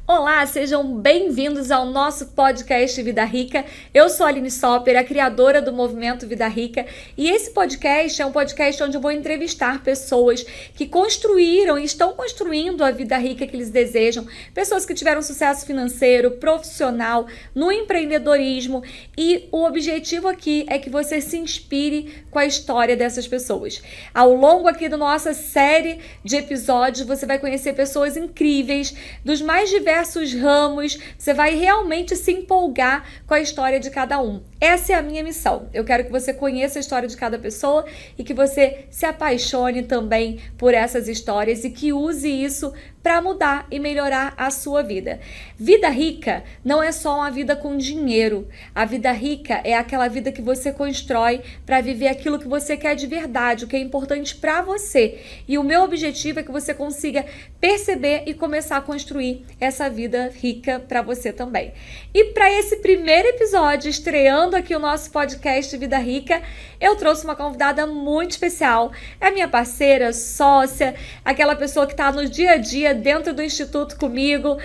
Olá, sejam bem-vindos ao nosso podcast Vida Rica. Eu sou a Aline Sopper, a criadora do Movimento Vida Rica, e esse podcast é um podcast onde eu vou entrevistar pessoas que construíram e estão construindo a vida rica que eles desejam, pessoas que tiveram sucesso financeiro, profissional, no empreendedorismo, e o objetivo aqui é que você se inspire com a história dessas pessoas. Ao longo aqui da nossa série de episódios, você vai conhecer pessoas incríveis dos mais diversos ramos, você vai realmente se empolgar com a história de cada um. Essa é a minha missão. Eu quero que você conheça a história de cada pessoa e que você se apaixone também por essas histórias e que use isso para mudar e melhorar a sua vida. Vida rica não é só uma vida com dinheiro. A vida rica é aquela vida que você constrói para viver aquilo que você quer de verdade, o que é importante para você. E o meu objetivo é que você consiga perceber e começar a construir essa vida rica para você também. E para esse primeiro episódio, estreando aqui o nosso podcast Vida Rica, eu trouxe uma convidada muito especial. É minha parceira, sócia, aquela pessoa que está no dia a dia dentro do Instituto comigo,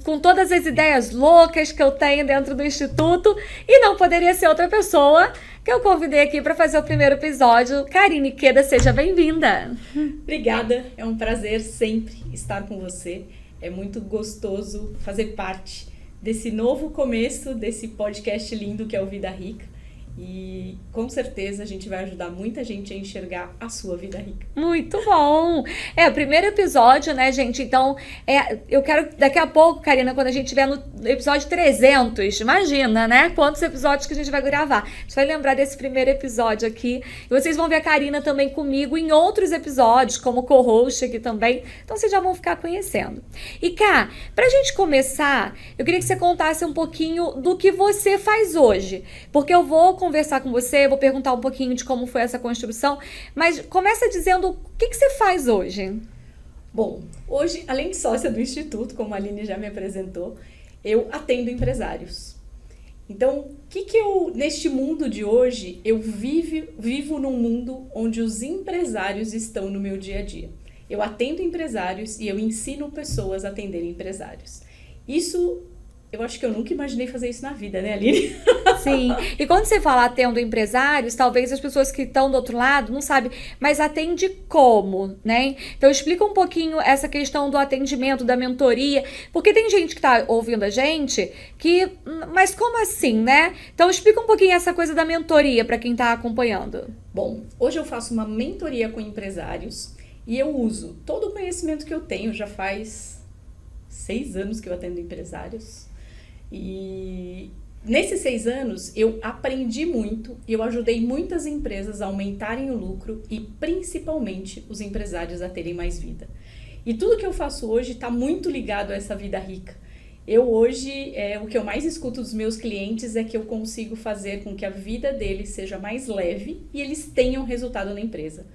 com todas as ideias loucas que eu tenho dentro do Instituto, e não poderia ser outra pessoa que eu convidei aqui para fazer o primeiro episódio. Karine Queda, seja bem-vinda. Obrigada, é um prazer sempre estar com você. É muito gostoso fazer parte desse novo começo, desse podcast lindo que é o Vida Rica. E com certeza a gente vai ajudar muita gente a enxergar a sua vida rica. Muito bom! É o primeiro episódio, né, gente? Então, eu quero daqui a pouco, Karina, quando a gente estiver no episódio 300, imagina, né? Quantos episódios que a gente vai gravar. A gente vai lembrar desse primeiro episódio aqui. E vocês vão ver a Karina também comigo em outros episódios, como co-host aqui também. Então, vocês já vão ficar conhecendo. E, Cá, pra gente começar, eu queria que você contasse um pouquinho do que você faz hoje. Porque eu vou conversar com você, vou perguntar um pouquinho de como foi essa construção, mas começa dizendo o que você faz hoje. Bom, hoje, além de sócia do Instituto, como a Aline já me apresentou, eu atendo empresários. Então, neste mundo de hoje, eu vivo num mundo onde os empresários estão no meu dia a dia. Eu atendo empresários e eu ensino pessoas a atenderem empresários. Eu acho que eu nunca imaginei fazer isso na vida, né, Aline? Sim. E quando você fala atendo empresários, talvez as pessoas que estão do outro lado não sabem, mas atende como, né? Então explica um pouquinho essa questão do atendimento, da mentoria, porque tem gente que tá ouvindo a gente mas como assim, né? Então explica um pouquinho essa coisa da mentoria para quem tá acompanhando. Bom, hoje eu faço uma mentoria com empresários e eu uso todo o conhecimento que eu tenho, já faz 6 anos que eu atendo empresários. E nesses 6 anos eu aprendi muito e eu ajudei muitas empresas a aumentarem o lucro e principalmente os empresários a terem mais vida. E tudo que eu faço hoje está muito ligado a essa vida rica. O que eu mais escuto dos meus clientes é que eu consigo fazer com que a vida deles seja mais leve e eles tenham resultado na empresa.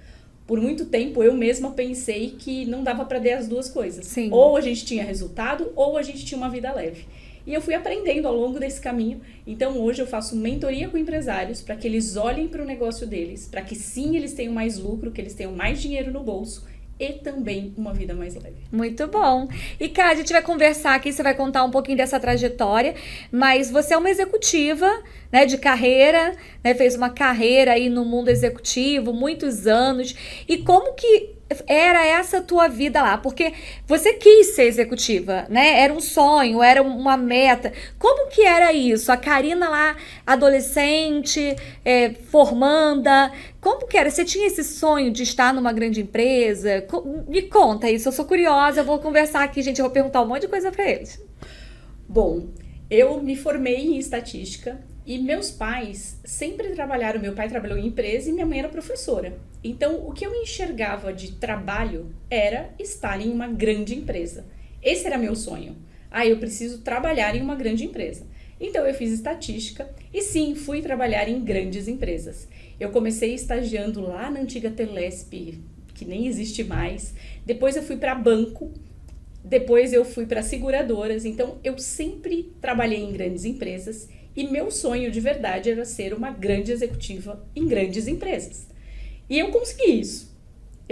Por muito tempo eu mesma pensei que não dava para ter as duas coisas. Sim. Ou a gente tinha resultado ou a gente tinha uma vida leve. E eu fui aprendendo ao longo desse caminho. Então hoje eu faço mentoria com empresários para que eles olhem para o negócio deles, para que sim, eles tenham mais lucro, que eles tenham mais dinheiro no bolso e também uma vida mais leve. Muito bom. E, Cá, a gente vai conversar aqui, você vai contar um pouquinho dessa trajetória, mas você é uma executiva, né, de carreira, né, fez uma carreira aí no mundo executivo, muitos anos. E como que era essa tua vida lá? Porque você quis ser executiva, né? Era um sonho, era uma meta. Como que era isso? A Karina lá, adolescente, formanda, como que era? Você tinha esse sonho de estar numa grande empresa? Me conta isso, eu sou curiosa, eu vou conversar aqui, gente, eu vou perguntar um monte de coisa pra eles. Bom, eu me formei em estatística e meus pais sempre trabalharam. Meu pai trabalhou em empresa e minha mãe era professora. Então, o que eu enxergava de trabalho era estar em uma grande empresa. Esse era meu sonho. Eu preciso trabalhar em uma grande empresa. Então, eu fiz estatística e sim, fui trabalhar em grandes empresas. Eu comecei estagiando lá na antiga Telesp, que nem existe mais. Depois eu fui para banco. Depois eu fui para seguradoras. Então, eu sempre trabalhei em grandes empresas e meu sonho de verdade era ser uma grande executiva em grandes empresas. E eu consegui isso.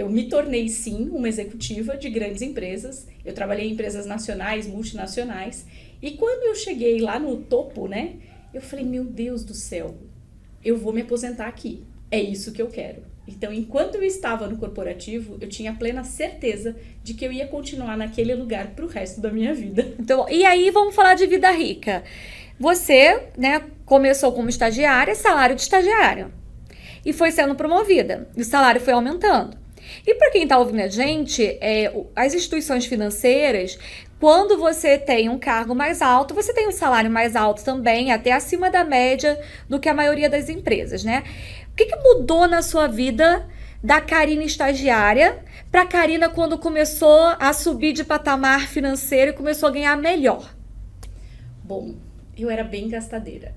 eu me tornei, sim, uma executiva de grandes empresas. Eu trabalhei em empresas nacionais, multinacionais. E quando eu cheguei lá no topo, né, eu falei, meu Deus do céu, eu vou me aposentar aqui. É isso que eu quero. Então, enquanto eu estava no corporativo, eu tinha plena certeza de que eu ia continuar naquele lugar pro resto da minha vida. Então, e aí vamos falar de vida rica. Você, né, começou como estagiária, salário de estagiária. E foi sendo promovida. E o salário foi aumentando. E para quem está ouvindo a gente, as instituições financeiras, quando você tem um cargo mais alto, você tem um salário mais alto também, até acima da média do que a maioria das empresas, né? O que mudou na sua vida da Karina estagiária para a Karina quando começou a subir de patamar financeiro e começou a ganhar melhor? Bom, eu era bem gastadeira.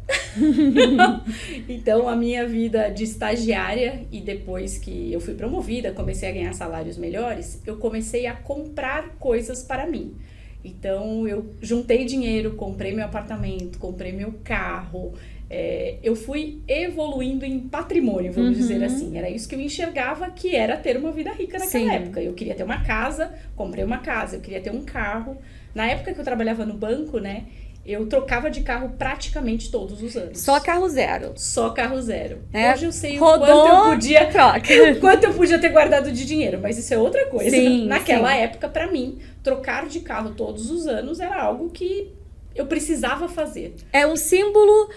Então, a minha vida de estagiária, e depois que eu fui promovida, comecei a ganhar salários melhores, eu comecei a comprar coisas para mim. Então, eu juntei dinheiro, comprei meu apartamento, comprei meu carro. Eu fui evoluindo em patrimônio, vamos dizer assim. Era isso que eu enxergava que era ter uma vida rica naquela época. Eu queria ter uma casa, comprei uma casa. Eu queria ter um carro. Na época que eu trabalhava no banco, né, eu trocava de carro praticamente todos os anos. Só carro zero. Só carro zero. É. Hoje eu sei Rodou, o quanto eu podia ter guardado de dinheiro, mas isso é outra coisa. Sim, Naquela época, pra mim, trocar de carro todos os anos era algo que eu precisava fazer. É um símbolo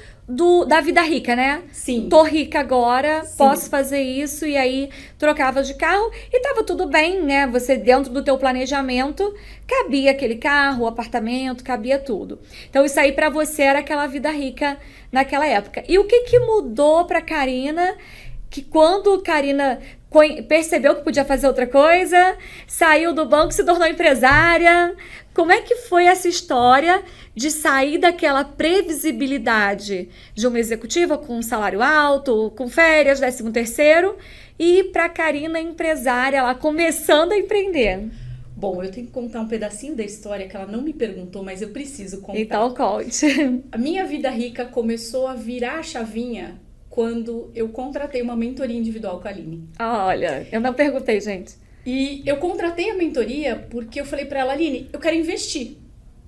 da vida rica, né? Sim. Tô rica agora, Sim. posso fazer isso, e aí trocava de carro e tava tudo bem, né? Você, dentro do teu planejamento, cabia aquele carro, o apartamento, cabia tudo. Então isso aí pra você era aquela vida rica naquela época. E o que mudou pra Karina, que quando Karina percebeu que podia fazer outra coisa, saiu do banco, se tornou empresária? Como é que foi essa história de sair daquela previsibilidade de uma executiva com um salário alto, com férias, 13º, e ir para a Karina empresária, lá começando a empreender? Bom, eu tenho que contar um pedacinho da história que ela não me perguntou, mas eu preciso contar. Então conte. A minha vida rica começou a virar a chavinha quando eu contratei uma mentoria individual com a Aline. Olha, eu não perguntei, gente. E eu contratei a mentoria porque eu falei pra ela, Aline, eu quero investir.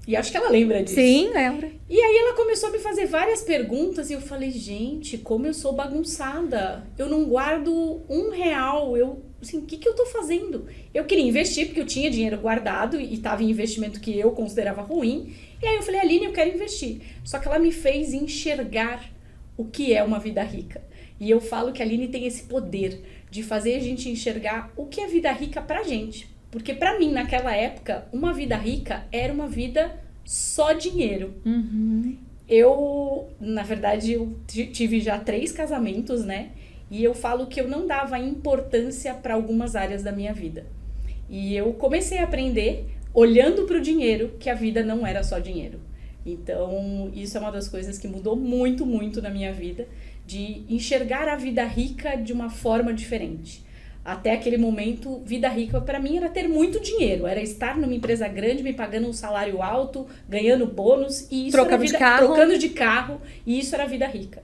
E acho que ela lembra disso. Sim, lembra. E aí ela começou a me fazer várias perguntas e eu falei, gente, como eu sou bagunçada. Eu não guardo R$1. Assim, o que eu tô fazendo? Eu queria investir porque eu tinha dinheiro guardado e estava em investimento que eu considerava ruim. E aí eu falei, Aline, eu quero investir. Só que ela me fez enxergar o que é uma vida rica. E eu falo que a Aline tem esse poder de fazer a gente enxergar o que é vida rica pra gente. Porque pra mim, naquela época, uma vida rica era uma vida só dinheiro. Na verdade, eu tive já 3 casamentos, né? E eu falo que eu não dava importância para algumas áreas da minha vida. E eu comecei a aprender, olhando pro dinheiro, que a vida não era só dinheiro. Então, isso é uma das coisas que mudou muito, muito na minha vida, de enxergar a vida rica de uma forma diferente. Até aquele momento, vida rica para mim era ter muito dinheiro, era estar numa empresa grande, me pagando um salário alto, ganhando bônus, e isso Trocando de carro, e isso era vida rica.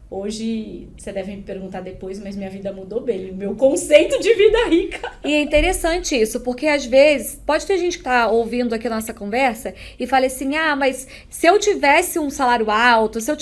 Hoje, você deve me perguntar depois, mas minha vida mudou bem, o meu conceito de vida rica. E é interessante isso, porque às vezes, pode ter gente que tá ouvindo aqui a nossa conversa e fala assim, mas se eu tivesse um salário alto, se eu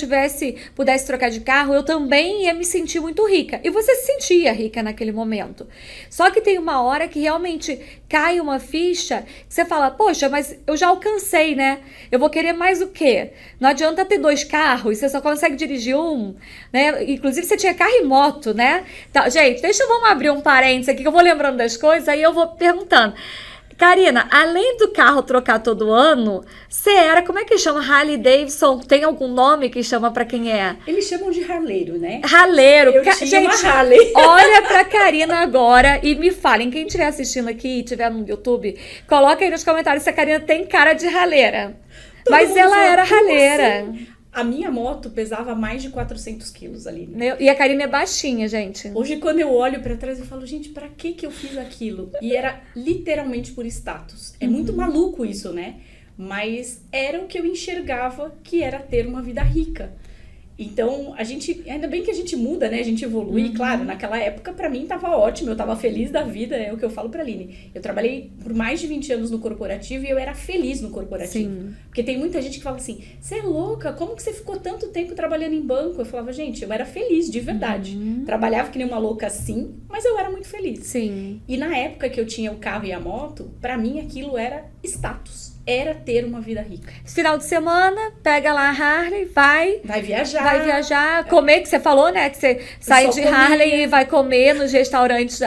pudesse trocar de carro, eu também ia me sentir muito rica. E você se sentia rica naquele momento. Só que tem uma hora que realmente cai uma ficha, que você fala, poxa, mas eu já alcancei, né? Eu vou querer mais o quê? Não adianta ter 2 carros, você só consegue dirigir um, né? Inclusive você tinha carro e moto, né? Tá, gente, vamos abrir um parênteses aqui que eu vou lembrando das coisas, aí eu vou perguntando. Karina, além do carro trocar todo ano, você era, como é que chama? Harley Davidson? Tem algum nome que chama pra quem é? Eles chamam de raleiro, né? Raleiro. Eu tinha gente, uma Harley. Olha pra Karina agora e me falem, quem estiver assistindo aqui e estiver no YouTube, coloca aí nos comentários se a Karina tem cara de raleira. Mas ela era raleira. Assim? A minha moto pesava mais de 400 quilos ali. E a Karina é baixinha, gente. Hoje, quando eu olho pra trás, eu falo, gente, pra que eu fiz aquilo? E era literalmente por status. É muito maluco isso, né? Mas era o que eu enxergava que era ter uma vida rica. Então, ainda bem que a gente muda, né? A gente evolui. Claro, naquela época, pra mim, tava ótimo. Eu tava feliz da vida, é o que eu falo pra Aline. Eu trabalhei por mais de 20 anos no corporativo e eu era feliz no corporativo. Sim. Porque tem muita gente que fala assim, você é louca, como que você ficou tanto tempo trabalhando em banco? Eu falava, gente, eu era feliz, de verdade. Trabalhava que nem uma louca sim, mas eu era muito feliz. Sim. E na época que eu tinha o carro e a moto, pra mim aquilo era status. Era ter uma vida rica. Final de semana, pega lá a Harley, vai viajar, comer, que você falou, né? Que você sai de Harley e vai comer nos restaurantes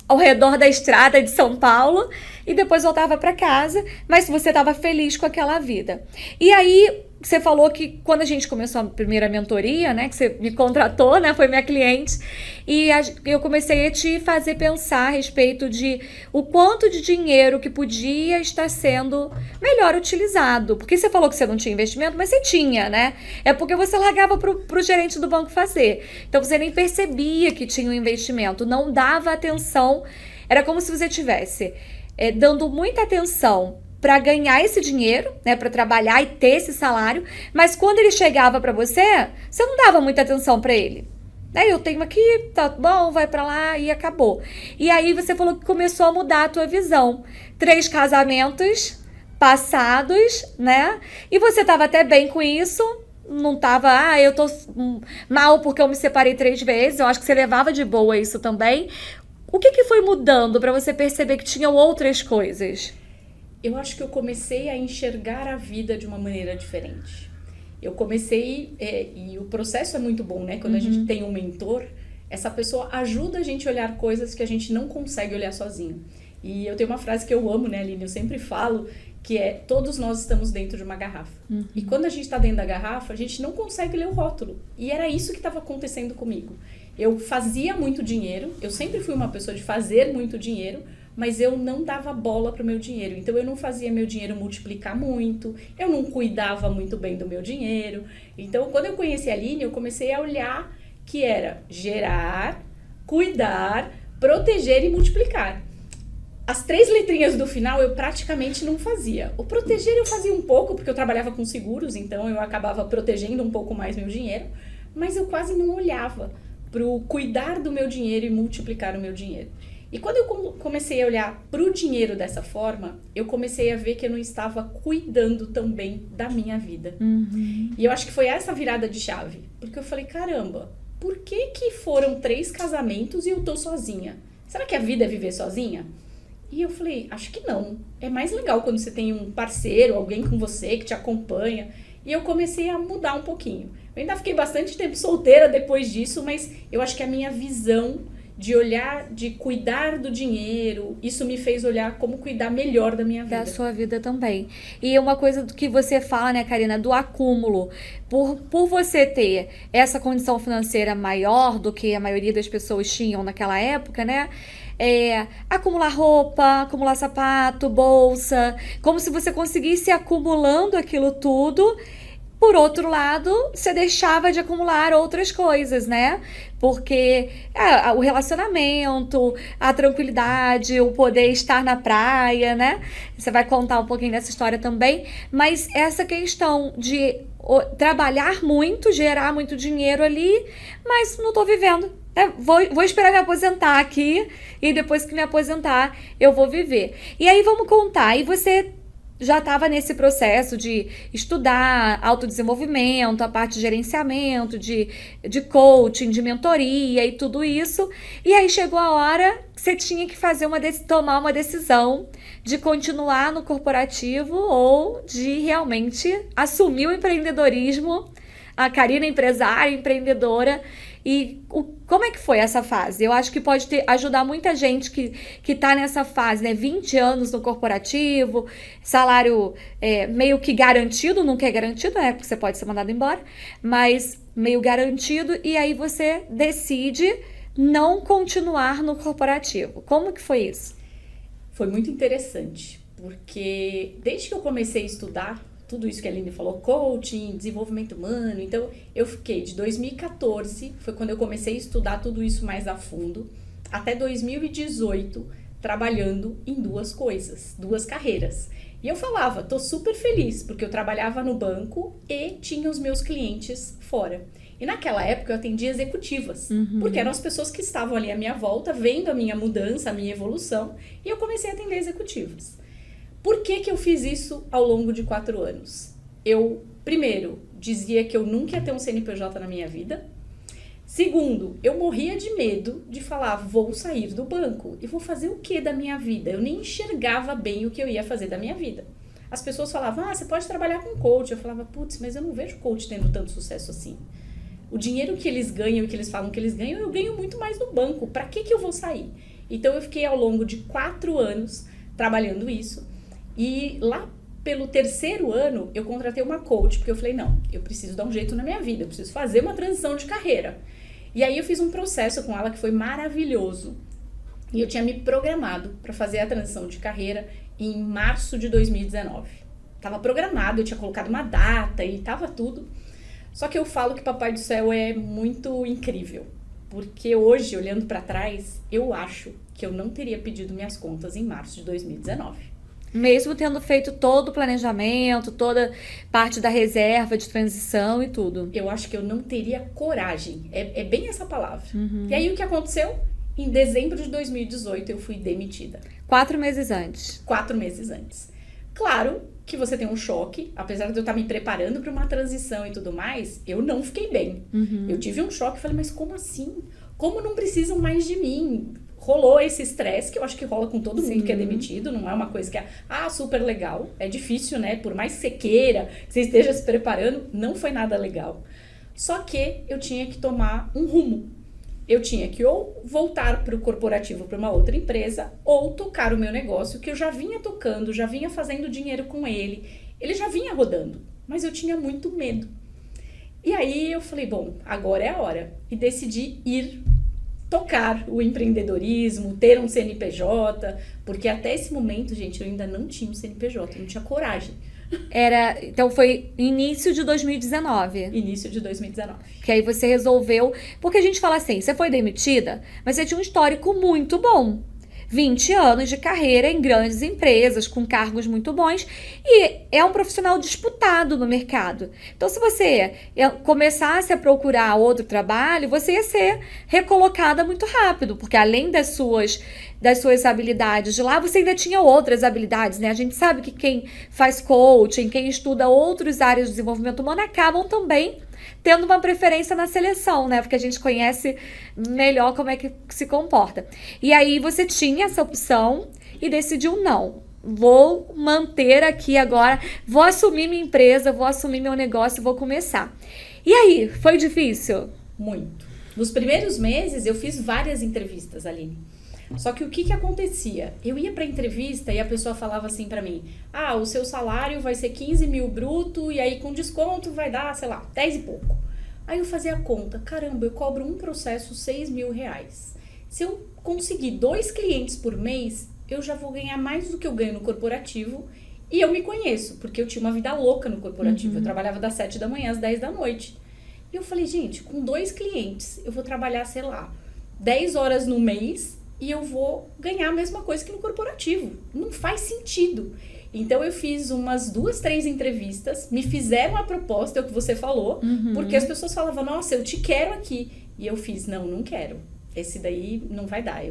ao redor da estrada de São Paulo e depois voltava para casa, mas você estava feliz com aquela vida. E aí, você falou que quando a gente começou a primeira mentoria, né, que você me contratou, né, foi minha cliente, e eu comecei a te fazer pensar a respeito de o quanto de dinheiro que podia estar sendo melhor utilizado. Porque você falou que você não tinha investimento, mas você tinha, né? É porque você largava pro gerente do banco fazer. Então você nem percebia que tinha um investimento, não dava atenção. Era como se você tivesse dando muita atenção para ganhar esse dinheiro, né, para trabalhar e ter esse salário, mas quando ele chegava para você não dava muita atenção para ele. Eu tenho aqui, tá bom, vai para lá e acabou. E aí você falou que começou a mudar a tua visão. 3 casamentos passados, né? E você tava até bem com isso, não tava, eu tô mal porque eu me separei 3 vezes, eu acho que você levava de boa isso também. O que foi mudando para você perceber que tinham outras coisas? Eu acho que eu comecei a enxergar a vida de uma maneira diferente. Eu comecei, e o processo é muito bom, né? Quando a gente tem um mentor, essa pessoa ajuda a gente a olhar coisas que a gente não consegue olhar sozinho. E eu tenho uma frase que eu amo, né, Aline? Eu sempre falo, que é, todos nós estamos dentro de uma garrafa. E quando a gente está dentro da garrafa, a gente não consegue ler o rótulo. E era isso que estava acontecendo comigo. Eu fazia muito dinheiro, eu sempre fui uma pessoa de fazer muito dinheiro, mas eu não dava bola pro meu dinheiro. Então, eu não fazia meu dinheiro multiplicar muito, eu não cuidava muito bem do meu dinheiro. Então, quando eu conheci a Aline, eu comecei a olhar que era gerar, cuidar, proteger e multiplicar. As 3 letrinhas do final eu praticamente não fazia. O proteger eu fazia um pouco, porque eu trabalhava com seguros, então eu acabava protegendo um pouco mais meu dinheiro, mas eu quase não olhava pro cuidar do meu dinheiro e multiplicar o meu dinheiro. E quando eu comecei a olhar para o dinheiro dessa forma, eu comecei a ver que eu não estava cuidando também da minha vida. E eu acho que foi essa virada de chave. Porque eu falei, caramba, por que foram 3 casamentos e eu tô sozinha? Será que a vida é viver sozinha? E eu falei, acho que não. É mais legal quando você tem um parceiro, alguém com você que te acompanha. E eu comecei a mudar um pouquinho. Eu ainda fiquei bastante tempo solteira depois disso, mas eu acho que a minha visão de olhar, de cuidar do dinheiro, isso me fez olhar como cuidar melhor da minha vida. Da sua vida também. E uma coisa que você fala, né, Karina, do acúmulo. Por você ter essa condição financeira maior do que a maioria das pessoas tinham naquela época, né? Acumular roupa, acumular sapato, bolsa, como se você conseguisse acumulando aquilo tudo. Por outro lado, você deixava de acumular outras coisas, né? Porque o relacionamento, a tranquilidade, o poder estar na praia, né? Você vai contar um pouquinho dessa história também. Mas essa questão de trabalhar muito, gerar muito dinheiro ali, mas não tô vivendo. Vou esperar me aposentar aqui e depois que me aposentar eu vou viver. E aí vamos contar. E você já estava nesse processo de estudar autodesenvolvimento, a parte de gerenciamento, de coaching, de mentoria e tudo isso. E aí chegou a hora que você tinha que tomar uma decisão de continuar no corporativo ou de realmente assumir o empreendedorismo, a Karina empresária, empreendedora. E como é que foi essa fase? Eu acho que pode ajudar muita gente que tá nessa fase, né? 20 anos no corporativo, salário meio que garantido, nunca é garantido, né? Porque você pode ser mandado embora, mas meio garantido, e aí você decide não continuar no corporativo. Como que foi isso? Foi muito interessante, porque desde que eu comecei a estudar, tudo isso que a Aline falou, coaching, desenvolvimento humano. Então, eu fiquei de 2014, foi quando eu comecei a estudar tudo isso mais a fundo, até 2018, trabalhando em 2 coisas, 2 carreiras. E eu falava, tô super feliz, porque eu trabalhava no banco e tinha os meus clientes fora. E naquela época eu atendia executivas, porque eram as pessoas que estavam ali à minha volta, vendo a minha mudança, a minha evolução, e eu comecei a atender executivas. Por que que eu fiz isso ao longo de 4 anos? Eu, primeiro, dizia que eu nunca ia ter um CNPJ na minha vida. Segundo, eu morria de medo de falar, vou sair do banco e vou fazer o que da minha vida? Eu nem enxergava bem o que eu ia fazer da minha vida. As pessoas falavam, você pode trabalhar com coach. Eu falava, putz, mas eu não vejo coach tendo tanto sucesso assim. O dinheiro que eles ganham e que eles falam que eles ganham, eu ganho muito mais no banco. Para que eu vou sair? Então, eu fiquei ao longo de 4 anos trabalhando isso. E lá pelo 3º ano, eu contratei uma coach, porque eu falei, não, eu preciso dar um jeito na minha vida, eu preciso fazer uma transição de carreira. E aí eu fiz um processo com ela que foi maravilhoso. E eu tinha me programado para fazer a transição de carreira em março de 2019. Tava programado, eu tinha colocado uma data e tava tudo. Só que eu falo que Papai do Céu é muito incrível. Porque hoje, olhando para trás, eu acho que eu não teria pedido minhas contas em março de 2019. Mesmo tendo feito todo o planejamento, toda parte da reserva de transição e tudo. Eu acho que eu não teria coragem. É bem essa palavra. E aí, o que aconteceu? Em dezembro de 2018, eu fui demitida. 4 meses antes. 4 meses antes. Claro que você tem um choque. Apesar de eu estar me preparando para uma transição e tudo mais, eu não fiquei bem. Eu tive um choque e falei, mas como assim? Como não precisam mais de mim? Rolou esse estresse, que eu acho que rola com todo mundo que é demitido, não é uma coisa que é, super legal, é difícil, né, por mais que você queira, que você esteja se preparando, não foi nada legal. Só que eu tinha que tomar um rumo, eu tinha que ou voltar para o corporativo, para uma outra empresa, ou tocar o meu negócio, que eu já vinha tocando, já vinha fazendo dinheiro com ele já vinha rodando, mas eu tinha muito medo. E aí eu falei, bom, agora é a hora, e decidi ir tocar o empreendedorismo, ter um CNPJ, porque até esse momento, gente, eu ainda não tinha um CNPJ, eu não tinha coragem. Então foi início de 2019. Início de 2019. Que aí você resolveu, porque a gente fala assim, você foi demitida, mas você tinha um histórico muito bom. 20 anos de carreira em grandes empresas, com cargos muito bons, e é um profissional disputado no mercado. Então, se você começasse a procurar outro trabalho, você ia ser recolocada muito rápido, porque além das suas habilidades de lá, você ainda tinha outras habilidades, né? A gente sabe que quem faz coaching, quem estuda outras áreas de desenvolvimento humano, acabam também tendo uma preferência na seleção, né? Porque a gente conhece melhor como é que se comporta. E aí você tinha essa opção e decidiu não. Vou manter aqui agora, vou assumir minha empresa, vou assumir meu negócio, vou começar. E aí, foi difícil? Muito. Nos primeiros meses eu fiz várias entrevistas, Aline. Só que o que acontecia? Eu ia pra entrevista e a pessoa falava assim pra mim, o seu salário vai ser 15 mil bruto e aí com desconto vai dar, sei lá, 10 e pouco. Aí eu fazia a conta, caramba, eu cobro um processo 6 mil reais. Se eu conseguir 2 clientes por mês, eu já vou ganhar mais do que eu ganho no corporativo e eu me conheço, porque eu tinha uma vida louca no corporativo. Eu trabalhava das 7 da manhã às 10 da noite. E eu falei, gente, com 2 clientes eu vou trabalhar, sei lá, 10 horas no mês e eu vou ganhar a mesma coisa que no corporativo. Não faz sentido. Então, eu fiz umas 2, 3 entrevistas, me fizeram a proposta, é o que você falou, porque as pessoas falavam, nossa, eu te quero aqui. E eu fiz, não quero. Esse daí não vai dar.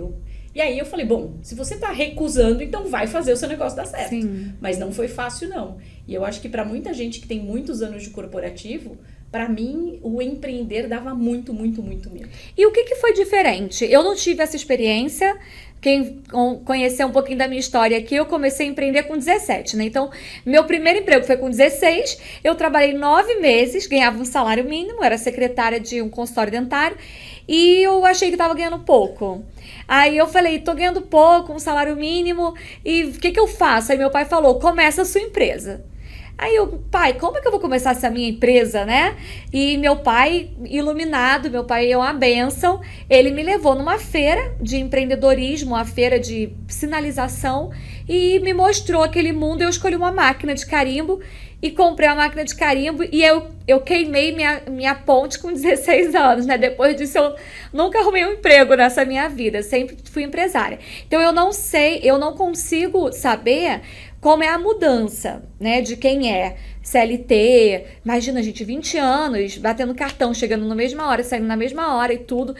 E aí eu falei, bom, se você tá recusando, então vai fazer o seu negócio dar certo. Sim. Mas não foi fácil, não. E eu acho que para muita gente que tem muitos anos de corporativo, para mim, o empreender dava muito, muito, muito medo. E o que foi diferente? Eu não tive essa experiência. Quem conhecer um pouquinho da minha história aqui, eu comecei a empreender com 17, né? Então, meu primeiro emprego foi com 16. Eu trabalhei 9 meses, ganhava um salário mínimo, era secretária de um consultório dentário. E eu achei que tava ganhando pouco. Aí eu falei, tô ganhando pouco, um salário mínimo, e o que eu faço? Aí meu pai falou, começa a sua empresa. Aí eu, pai, como é que eu vou começar essa minha empresa, né? E meu pai, iluminado, meu pai é uma bênção, ele me levou numa feira de empreendedorismo, uma feira de sinalização, e me mostrou aquele mundo. Eu escolhi uma máquina de carimbo e comprei a máquina de carimbo e eu queimei minha ponte com 16 anos, né? Depois disso eu nunca arrumei um emprego nessa minha vida, sempre fui empresária. Então eu não consigo saber como é a mudança, né, de quem é CLT, imagina, gente, 20 anos, batendo cartão, chegando na mesma hora, saindo na mesma hora e tudo.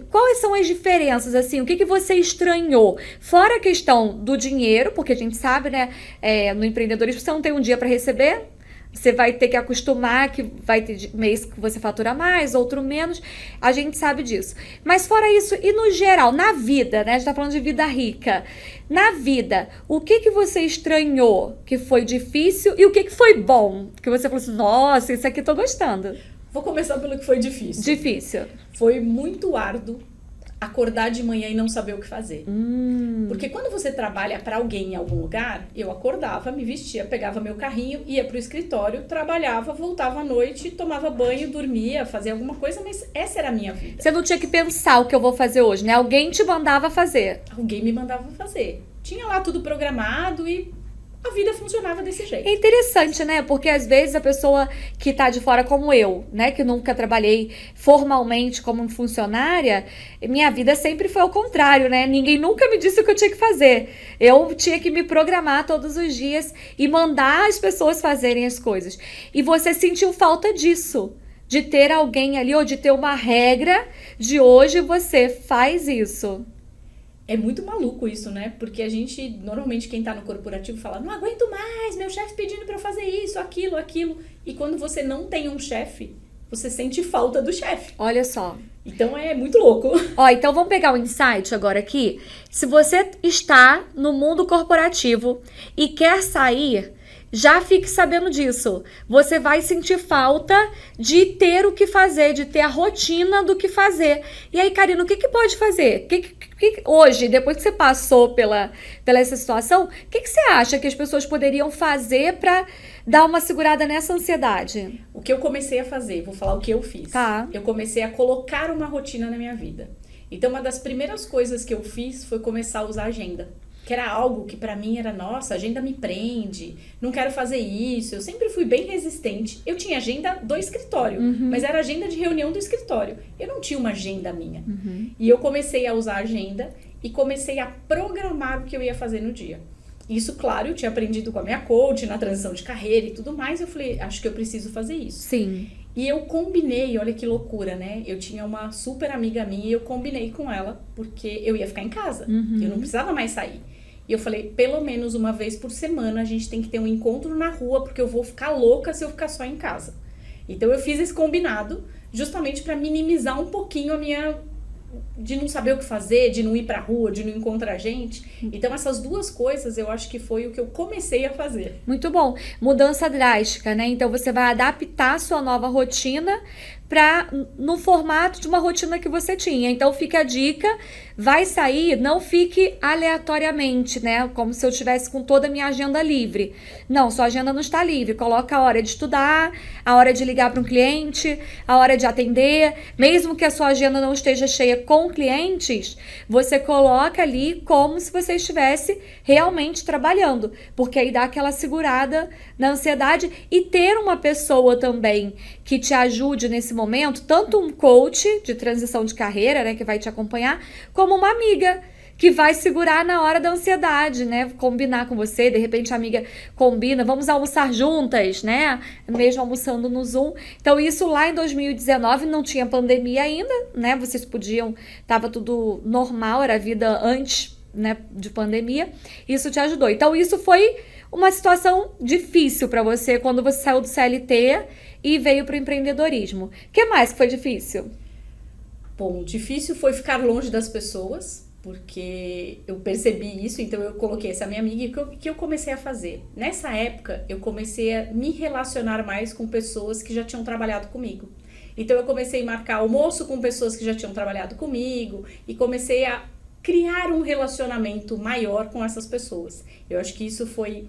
Quais são as diferenças, assim, o que você estranhou? Fora a questão do dinheiro, porque a gente sabe, né, no empreendedorismo você não tem um dia para receber, você vai ter que acostumar que vai ter mês que você fatura mais, outro menos, a gente sabe disso. Mas fora isso, e no geral, na vida, né, a gente tá falando de vida rica, na vida, o que você estranhou que foi difícil e o que foi bom? Que você falou assim, nossa, isso aqui eu tô gostando. Vou começar pelo que foi difícil. Difícil. Foi muito árduo acordar de manhã e não saber o que fazer. Porque quando você trabalha para alguém em algum lugar, eu acordava, me vestia, pegava meu carrinho, ia pro escritório, trabalhava, voltava à noite, tomava banho, dormia, fazia alguma coisa, mas essa era a minha vida. Você não tinha que pensar o que eu vou fazer hoje, né? Alguém te mandava fazer. Alguém me mandava fazer. Tinha lá tudo programado e a vida funcionava desse jeito. É interessante, né? Porque às vezes a pessoa que tá de fora como eu, né? Que nunca trabalhei formalmente como funcionária, minha vida sempre foi ao contrário, né? Ninguém nunca me disse o que eu tinha que fazer. Eu tinha que me programar todos os dias e mandar as pessoas fazerem as coisas. E você sentiu falta disso. De ter alguém ali ou de ter uma regra de hoje você faz isso. É muito maluco isso, né? Porque a gente, normalmente, quem tá no corporativo fala, não aguento mais, meu chefe pedindo pra eu fazer isso, aquilo. E quando você não tem um chefe, você sente falta do chefe. Olha só. Então é muito louco. Ó, então vamos pegar um insight agora aqui. Se você está no mundo corporativo e quer sair, já fique sabendo disso. Você vai sentir falta de ter o que fazer, de ter a rotina do que fazer. E aí, Karina, o que pode fazer? Hoje, depois que você passou pela essa situação, o que você acha que as pessoas poderiam fazer para dar uma segurada nessa ansiedade? O que eu comecei a fazer, vou falar o que eu fiz. Tá. Eu comecei a colocar uma rotina na minha vida. Então, uma das primeiras coisas que eu fiz foi começar a usar agenda. Que era algo que pra mim era, nossa, a agenda me prende, não quero fazer isso. Eu sempre fui bem resistente. Eu tinha agenda do escritório, mas era agenda de reunião do escritório. Eu não tinha uma agenda minha. E eu comecei a usar a agenda e comecei a programar o que eu ia fazer no dia. Isso, claro, eu tinha aprendido com a minha coach, na transição de carreira e tudo mais. Eu falei, acho que eu preciso fazer isso. Sim. E eu combinei, olha que loucura, né? Eu tinha uma super amiga minha e eu combinei com ela, porque eu ia ficar em casa. Eu não precisava mais sair. E eu falei, pelo menos uma vez por semana a gente tem que ter um encontro na rua, porque eu vou ficar louca se eu ficar só em casa. Então eu fiz esse combinado justamente para minimizar um pouquinho a minha... de não saber o que fazer, de não ir pra rua, de não encontrar gente. Então essas duas coisas eu acho que foi o que eu comecei a fazer. Muito bom. Mudança drástica, né? Então você vai adaptar a sua nova rotina no formato de uma rotina que você tinha. Então fica a dica, vai sair, não fique aleatoriamente, né? Como se eu tivesse com toda a minha agenda livre. Não, sua agenda não está livre. Coloca a hora de estudar, a hora de ligar para um cliente, a hora de atender. Mesmo que a sua agenda não esteja cheia com clientes, você coloca ali como se você estivesse realmente trabalhando. Porque aí dá aquela segurada na ansiedade. E ter uma pessoa também que te ajude nesse momento, tanto um coach de transição de carreira, né, que vai te acompanhar, como uma amiga que vai segurar na hora da ansiedade, né, combinar com você, de repente a amiga combina, vamos almoçar juntas, né, mesmo almoçando no Zoom. Então isso lá em 2019 não tinha pandemia ainda, né, vocês podiam, tava tudo normal, era a vida antes, né, de pandemia, isso te ajudou. Então isso foi uma situação difícil para você quando você saiu do CLT e veio para o empreendedorismo. O que mais que foi difícil? Bom, difícil foi ficar longe das pessoas, porque eu percebi isso, então eu coloquei essa minha amiga. E o que eu comecei a fazer? Nessa época, eu comecei a me relacionar mais com pessoas que já tinham trabalhado comigo. Então eu comecei a marcar almoço com pessoas que já tinham trabalhado comigo e comecei a criar um relacionamento maior com essas pessoas. Eu acho que isso foi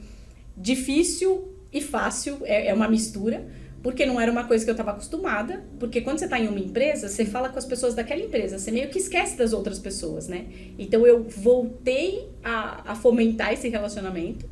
difícil e fácil, é uma mistura, porque não era uma coisa que eu estava acostumada, porque quando você está em uma empresa, você fala com as pessoas daquela empresa, você meio que esquece das outras pessoas, né? Então eu voltei a fomentar esse relacionamento,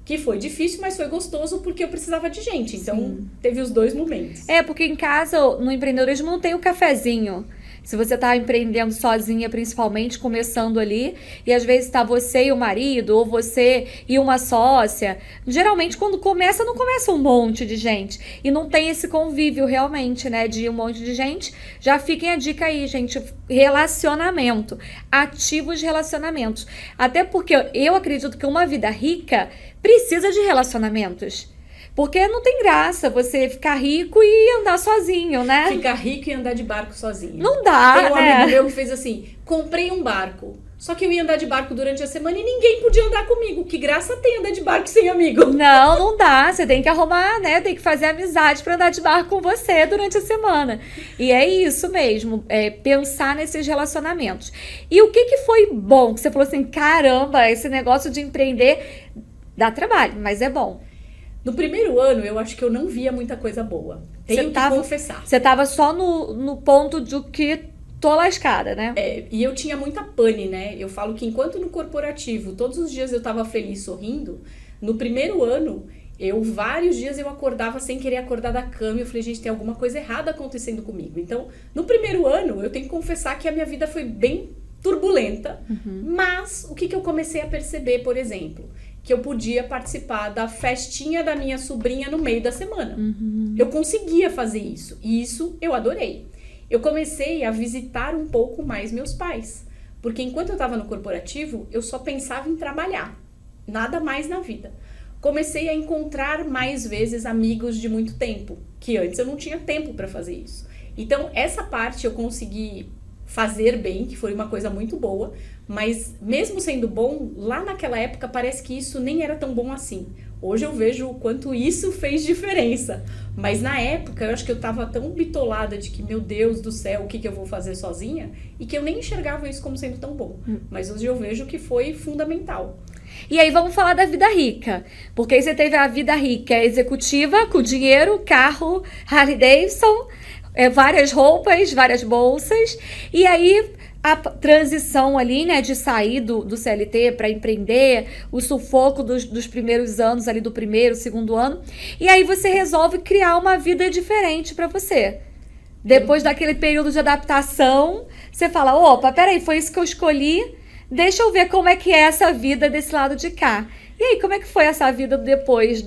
que foi difícil, mas foi gostoso porque eu precisava de gente. Então, teve os dois momentos. Porque em casa, no empreendedorismo, não tem o cafezinho. Se você tá empreendendo sozinha, principalmente, começando ali, e às vezes tá você e o marido, ou você e uma sócia. Geralmente, quando começa, não começa um monte de gente. E não tem esse convívio realmente, né, de um monte de gente. Já fiquem a dica aí, gente. Relacionamento. Ativa os relacionamentos. Até porque eu acredito que uma vida rica precisa de relacionamentos. Porque não tem graça você ficar rico e andar sozinho, né? Ficar rico e andar de barco sozinho. Não dá, Tem um né? amigo meu que fez assim, comprei um barco. Só que eu ia andar de barco durante a semana e ninguém podia andar comigo. Que graça tem andar de barco sem amigo? Não dá. Você tem que arrumar, né? Tem que fazer amizade pra andar de barco com você durante a semana. E é isso mesmo, pensar nesses relacionamentos. E o que foi bom? Que você falou assim, caramba, esse negócio de empreender dá trabalho, mas é bom. No primeiro ano, eu acho que eu não via muita coisa boa. Tenho que confessar. Você tava só no ponto de que tô lascada, né? E eu tinha muita pane, né? Eu falo que enquanto no corporativo, todos os dias eu tava feliz, sorrindo, no primeiro ano, vários dias eu acordava sem querer acordar da cama e eu falei, gente, tem alguma coisa errada acontecendo comigo. Então, no primeiro ano, eu tenho que confessar que a minha vida foi bem turbulenta, mas o que eu comecei a perceber, por exemplo, que eu podia participar da festinha da minha sobrinha no meio da semana. Eu conseguia fazer isso, e isso eu adorei. Eu comecei a visitar um pouco mais meus pais, porque enquanto eu estava no corporativo, eu só pensava em trabalhar, nada mais na vida. Comecei a encontrar mais vezes amigos de muito tempo, que antes eu não tinha tempo para fazer isso. Então, essa parte eu consegui fazer bem, que foi uma coisa muito boa, mas mesmo sendo bom, lá naquela época parece que isso nem era tão bom assim. Hoje eu vejo o quanto isso fez diferença, mas na época eu acho que eu tava tão bitolada de que, meu Deus do céu, o que eu vou fazer sozinha? E que eu nem enxergava isso como sendo tão bom. Mas hoje eu vejo que foi fundamental. E aí vamos falar da vida rica, porque aí você teve a vida rica executiva, com dinheiro, carro, Harley Davidson, várias roupas, várias bolsas, e aí a transição ali, né, de sair do CLT para empreender, o sufoco dos primeiros anos ali, do primeiro, segundo ano, e aí você resolve criar uma vida diferente para você. Depois daquele período de adaptação, você fala, opa, peraí, foi isso que eu escolhi, deixa eu ver como é que é essa vida desse lado de cá. E aí, como é que foi essa vida depois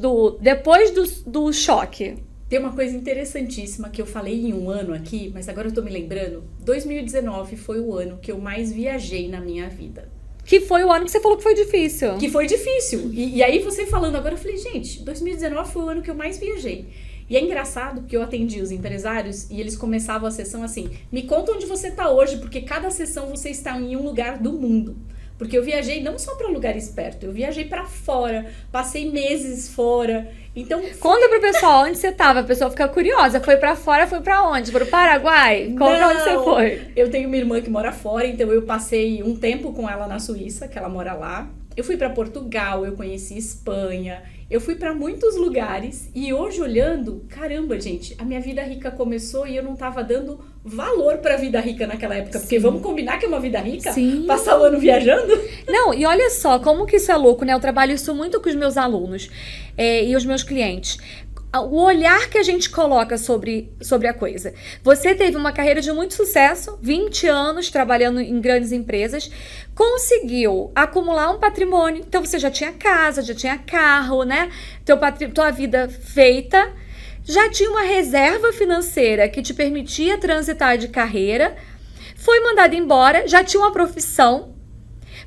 do choque? Tem uma coisa interessantíssima que eu falei em um ano aqui, mas agora eu tô me lembrando. 2019 foi o ano que eu mais viajei na minha vida. Que foi o ano que você falou que foi difícil. Que foi difícil. E aí você falando agora, eu falei, gente, 2019 foi o ano que eu mais viajei. E é engraçado que eu atendi os empresários e eles começavam a sessão assim, me conta onde você tá hoje, porque cada sessão você está em um lugar do mundo. Porque eu viajei não só para lugares perto, eu viajei para fora, passei meses fora. Então, conta pro pessoal onde você tava, a pessoa fica curiosa. Foi pra fora, foi pra onde? Pro Paraguai? Conta onde você foi. Eu tenho uma irmã que mora fora, então eu passei um tempo com ela na Suíça, que ela mora lá. Eu fui pra Portugal, eu conheci Espanha, eu fui pra muitos lugares e hoje olhando, caramba, gente, a minha vida rica começou e eu não tava dando valor pra vida rica naquela época, porque vamos combinar que é uma vida rica? Sim. Passar o ano viajando? Não, e olha só, como que isso é louco, né? Eu trabalho isso muito com os meus alunos e os meus clientes. O olhar que a gente coloca sobre a coisa. Você teve uma carreira de muito sucesso, 20 anos trabalhando em grandes empresas, conseguiu acumular um patrimônio, então você já tinha casa, já tinha carro, né? Tua vida feita, já tinha uma reserva financeira que te permitia transitar de carreira, foi mandado embora, já tinha uma profissão,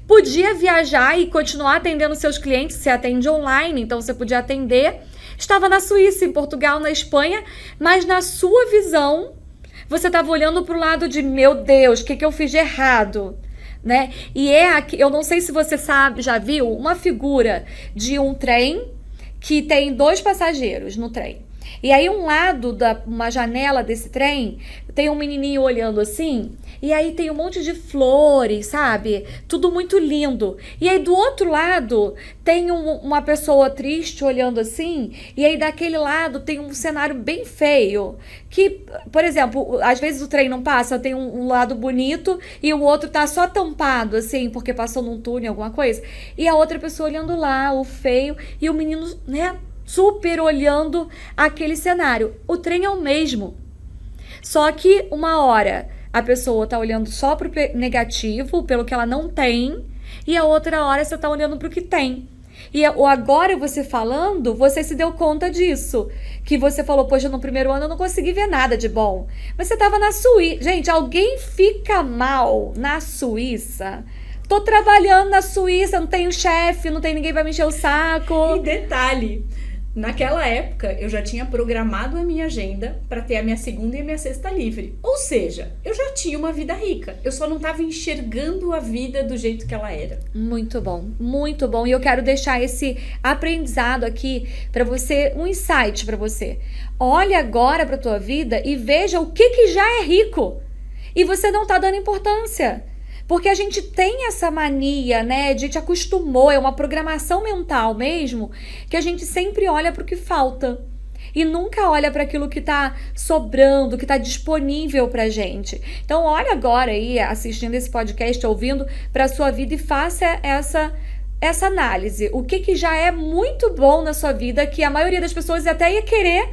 podia viajar e continuar atendendo seus clientes, você atende online, então você podia atender. Estava na Suíça, em Portugal, na Espanha, mas na sua visão, você estava olhando para o lado de, meu Deus, o que eu fiz de errado? Né? E eu não sei se você sabe, já viu, uma figura de um trem que tem 2 passageiros no trem. E aí um lado uma janela desse trem tem um menininho olhando assim, e aí tem um monte de flores, sabe? Tudo muito lindo. E aí do outro lado tem uma pessoa triste olhando assim, e aí daquele lado tem um cenário bem feio, que, por exemplo, às vezes o trem não passa, tem um lado bonito e o outro tá só tampado assim, porque passou num túnel, alguma coisa. E a outra pessoa olhando lá, o feio, e o menino, né, super olhando aquele cenário. O trem é o mesmo. Só que uma hora a pessoa tá olhando só pro negativo, pelo que ela não tem, e a outra hora você tá olhando pro que tem. E agora você falando, você se deu conta disso. Que você falou, poxa, no primeiro ano eu não consegui ver nada de bom. Mas você tava na Suíça. Gente, alguém fica mal na Suíça? Tô trabalhando na Suíça, não tenho chefe, não tem ninguém pra me encher o saco. E detalhe, naquela época eu já tinha programado a minha agenda para ter a minha segunda e a minha sexta livre. Ou seja, eu já tinha uma vida rica. Eu só não estava enxergando a vida do jeito que ela era. Muito bom, muito bom. E eu quero deixar esse aprendizado aqui para você, um insight para você. Olha agora para tua vida e veja o que já é rico. E você não tá dando importância. Porque a gente tem essa mania, né? A gente acostumou, é uma programação mental mesmo, que a gente sempre olha para o que falta. E nunca olha para aquilo que está sobrando, que está disponível pra gente. Então, olha agora aí, assistindo esse podcast, ouvindo, para a sua vida e faça essa análise. O que já é muito bom na sua vida, que a maioria das pessoas até ia querer,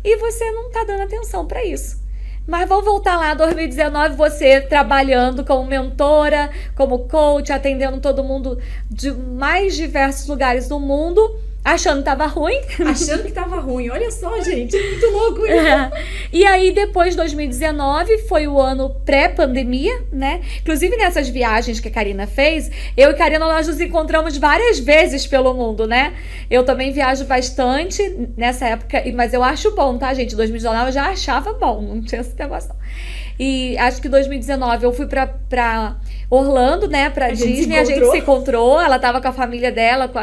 e você não está dando atenção para isso. Mas vamos voltar lá, 2019, você trabalhando como mentora, como coach, atendendo todo mundo de mais diversos lugares do mundo, achando que tava ruim. Achando que tava ruim, olha só, gente, é muito louco isso. E aí, depois, 2019, foi o ano pré-pandemia, né? Inclusive, nessas viagens que a Karina fez, eu e a Karina, nós nos encontramos várias vezes pelo mundo, né? Eu também viajo bastante nessa época, mas eu acho bom, tá, gente? 2019 eu já achava bom, não tinha esse negócio não. E acho que 2019 eu fui pra Orlando, né, pra Disney, a gente se encontrou, ela tava com a família dela, com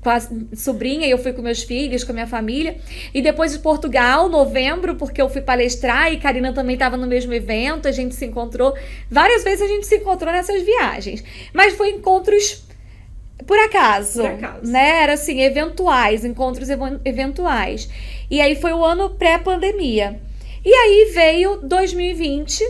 a sobrinha, e eu fui com meus filhos, com a minha família. E depois de Portugal, novembro, porque eu fui palestrar e Karina também tava no mesmo evento, a gente se encontrou. Várias vezes a gente se encontrou nessas viagens. Mas foi encontros por acaso, né? Era assim, eventuais, encontros eventuais. E aí foi o ano pré-pandemia. E aí veio 2020,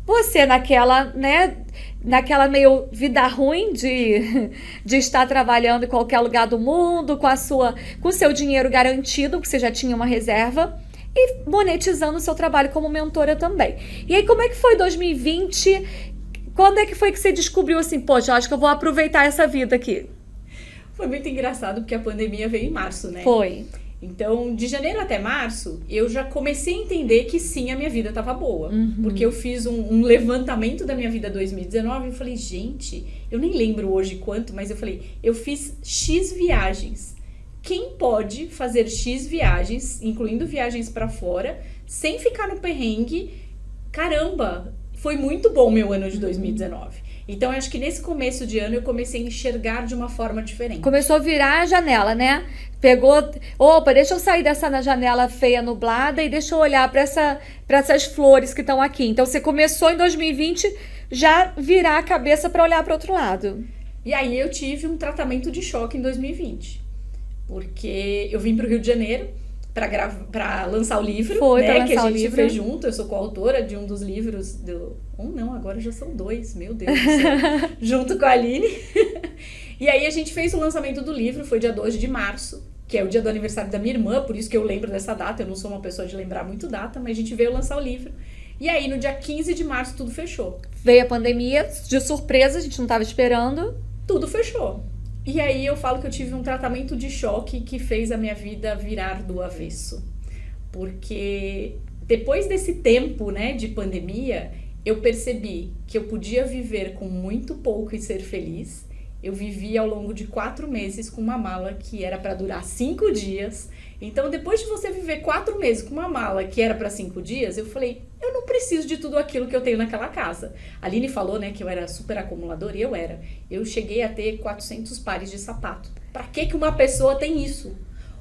você naquela, né, naquela meio vida ruim de estar trabalhando em qualquer lugar do mundo, com o seu dinheiro garantido, porque você já tinha uma reserva, e monetizando o seu trabalho como mentora também. E aí, como é que foi 2020? Quando é que foi que você descobriu assim, poxa, acho que eu vou aproveitar essa vida aqui? Foi muito engraçado, porque a pandemia veio em março, né? Foi. Então, de janeiro até março, eu já comecei a entender que sim, a minha vida estava boa. Porque eu fiz um levantamento da minha vida 2019 e eu falei, gente, eu nem lembro hoje quanto, mas eu falei, eu fiz X viagens. Quem pode fazer X viagens, incluindo viagens para fora, sem ficar no perrengue? Caramba, foi muito bom meu ano de 2019. Então, eu acho que nesse começo de ano eu comecei a enxergar de uma forma diferente. Começou a virar a janela, né? Pegou, opa, deixa eu sair dessa janela feia, nublada, e deixa eu olhar para essas flores que estão aqui. Então, você começou em 2020 já virar a cabeça para olhar para outro lado. E aí, eu tive um tratamento de choque em 2020. Porque eu vim para o Rio de Janeiro para lançar o livro, né, que a gente fez junto. Eu sou coautora de um dos livros agora já são 2, meu Deus do céu, junto com a Aline. E aí a gente fez o lançamento do livro, foi dia 2 de março, que é o dia do aniversário da minha irmã, por isso que eu lembro dessa data. Eu não sou uma pessoa de lembrar muito data, mas a gente veio lançar o livro. E aí no dia 15 de março tudo fechou. Veio a pandemia, de surpresa, a gente não estava esperando. Tudo fechou. E aí eu falo que eu tive um tratamento de choque que fez a minha vida virar do avesso. Porque depois desse tempo, né, de pandemia, eu percebi que eu podia viver com muito pouco e ser feliz. Eu vivi ao longo de 4 meses com uma mala que era para durar 5 dias. Então, depois de você viver 4 meses com uma mala que era para 5 dias, eu falei, eu não preciso de tudo aquilo que eu tenho naquela casa. A Aline falou, né, que eu era super acumuladora, e eu era. Eu cheguei a ter 400 pares de sapato. Pra que uma pessoa tem isso?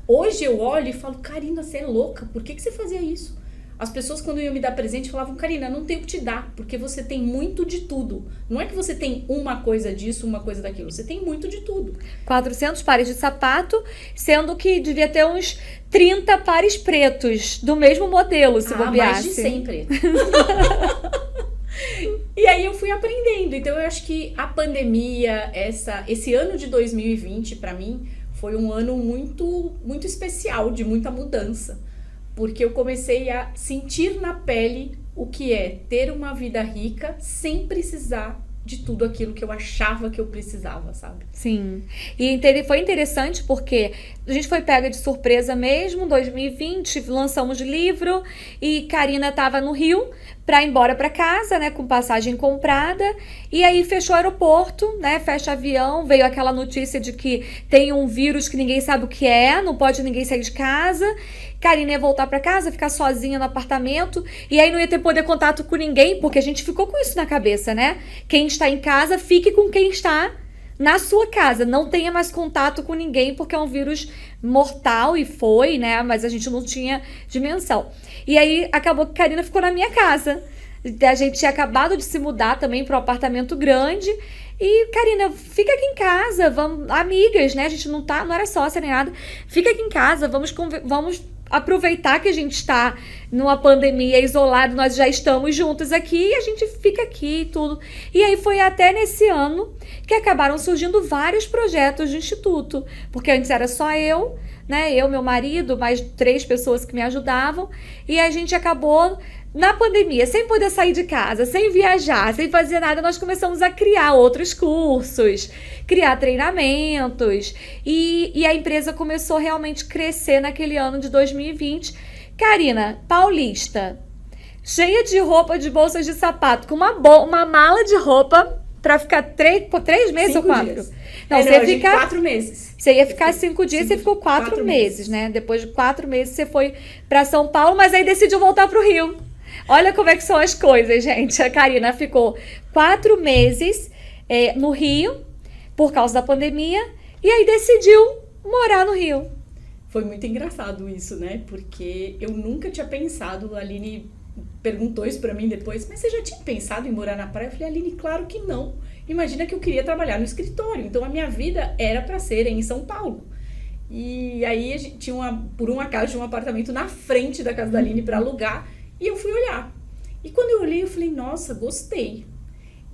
Hoje eu olho e falo, Karina, você é louca, por que você fazia isso? As pessoas, quando iam me dar presente, falavam, Karina, não tenho o que te dar, porque você tem muito de tudo. Não é que você tem uma coisa disso, uma coisa daquilo. Você tem muito de tudo. 400 pares de sapato, sendo que devia ter uns 30 pares pretos, do mesmo modelo, se bobeasse. Mais de 100 pretos. E aí eu fui aprendendo. Então, eu acho que a pandemia, esse ano de 2020, para mim, foi um ano muito, muito especial, de muita mudança. Porque eu comecei a sentir na pele o que é ter uma vida rica sem precisar de tudo aquilo que eu achava que eu precisava, sabe? Sim. E foi interessante porque a gente foi pega de surpresa mesmo, 2020, lançamos livro e Karina estava no Rio para ir embora para casa, né, com passagem comprada, e aí fechou o aeroporto, né, fecha avião, veio aquela notícia de que tem um vírus que ninguém sabe o que é, não pode ninguém sair de casa. Karina ia voltar para casa, ficar sozinha no apartamento, e aí não ia ter poder contato com ninguém, porque a gente ficou com isso na cabeça, né? Quem está em casa, fique com quem está na sua casa, não tenha mais contato com ninguém, porque é um vírus mortal, e foi, né? Mas a gente não tinha dimensão. E aí acabou que Karina ficou na minha casa. A gente tinha acabado de se mudar também para um apartamento grande. E, Karina, fica aqui em casa, vamos, amigas, né? A gente não era sócia nem nada. Fica aqui em casa, vamos aproveitar que a gente está numa pandemia isolado, nós já estamos juntos aqui e a gente fica aqui e tudo. E aí foi até nesse ano que acabaram surgindo vários projetos de instituto, porque antes era só eu, né? Eu, meu marido, mais 3 pessoas que me ajudavam, e a gente acabou na pandemia, sem poder sair de casa, sem viajar, sem fazer nada, nós começamos a criar outros cursos, criar treinamentos, e a empresa começou realmente a crescer naquele ano de 2020. Karina, paulista, cheia de roupa, de bolsas de sapato, com uma mala de roupa para ficar 3 meses ou 4? Dias. Não, você ia ficar 4 meses. Você ia ficar 5 dias, você ficou 4 meses, né? Depois de 4 meses você foi para São Paulo, mas aí decidiu voltar para o Rio. Olha como é que são as coisas, gente. A Karina ficou 4 meses no Rio, por causa da pandemia, e aí decidiu morar no Rio. Foi muito engraçado isso, né? Porque eu nunca tinha pensado, a Aline perguntou isso pra mim depois, mas você já tinha pensado em morar na praia? Eu falei, Aline, claro que não. Imagina que eu queria trabalhar no escritório, então a minha vida era pra ser em São Paulo. E aí a gente tinha por um acaso, um apartamento na frente da casa da Aline pra alugar, e eu fui olhar. E quando eu olhei, eu falei, nossa, gostei.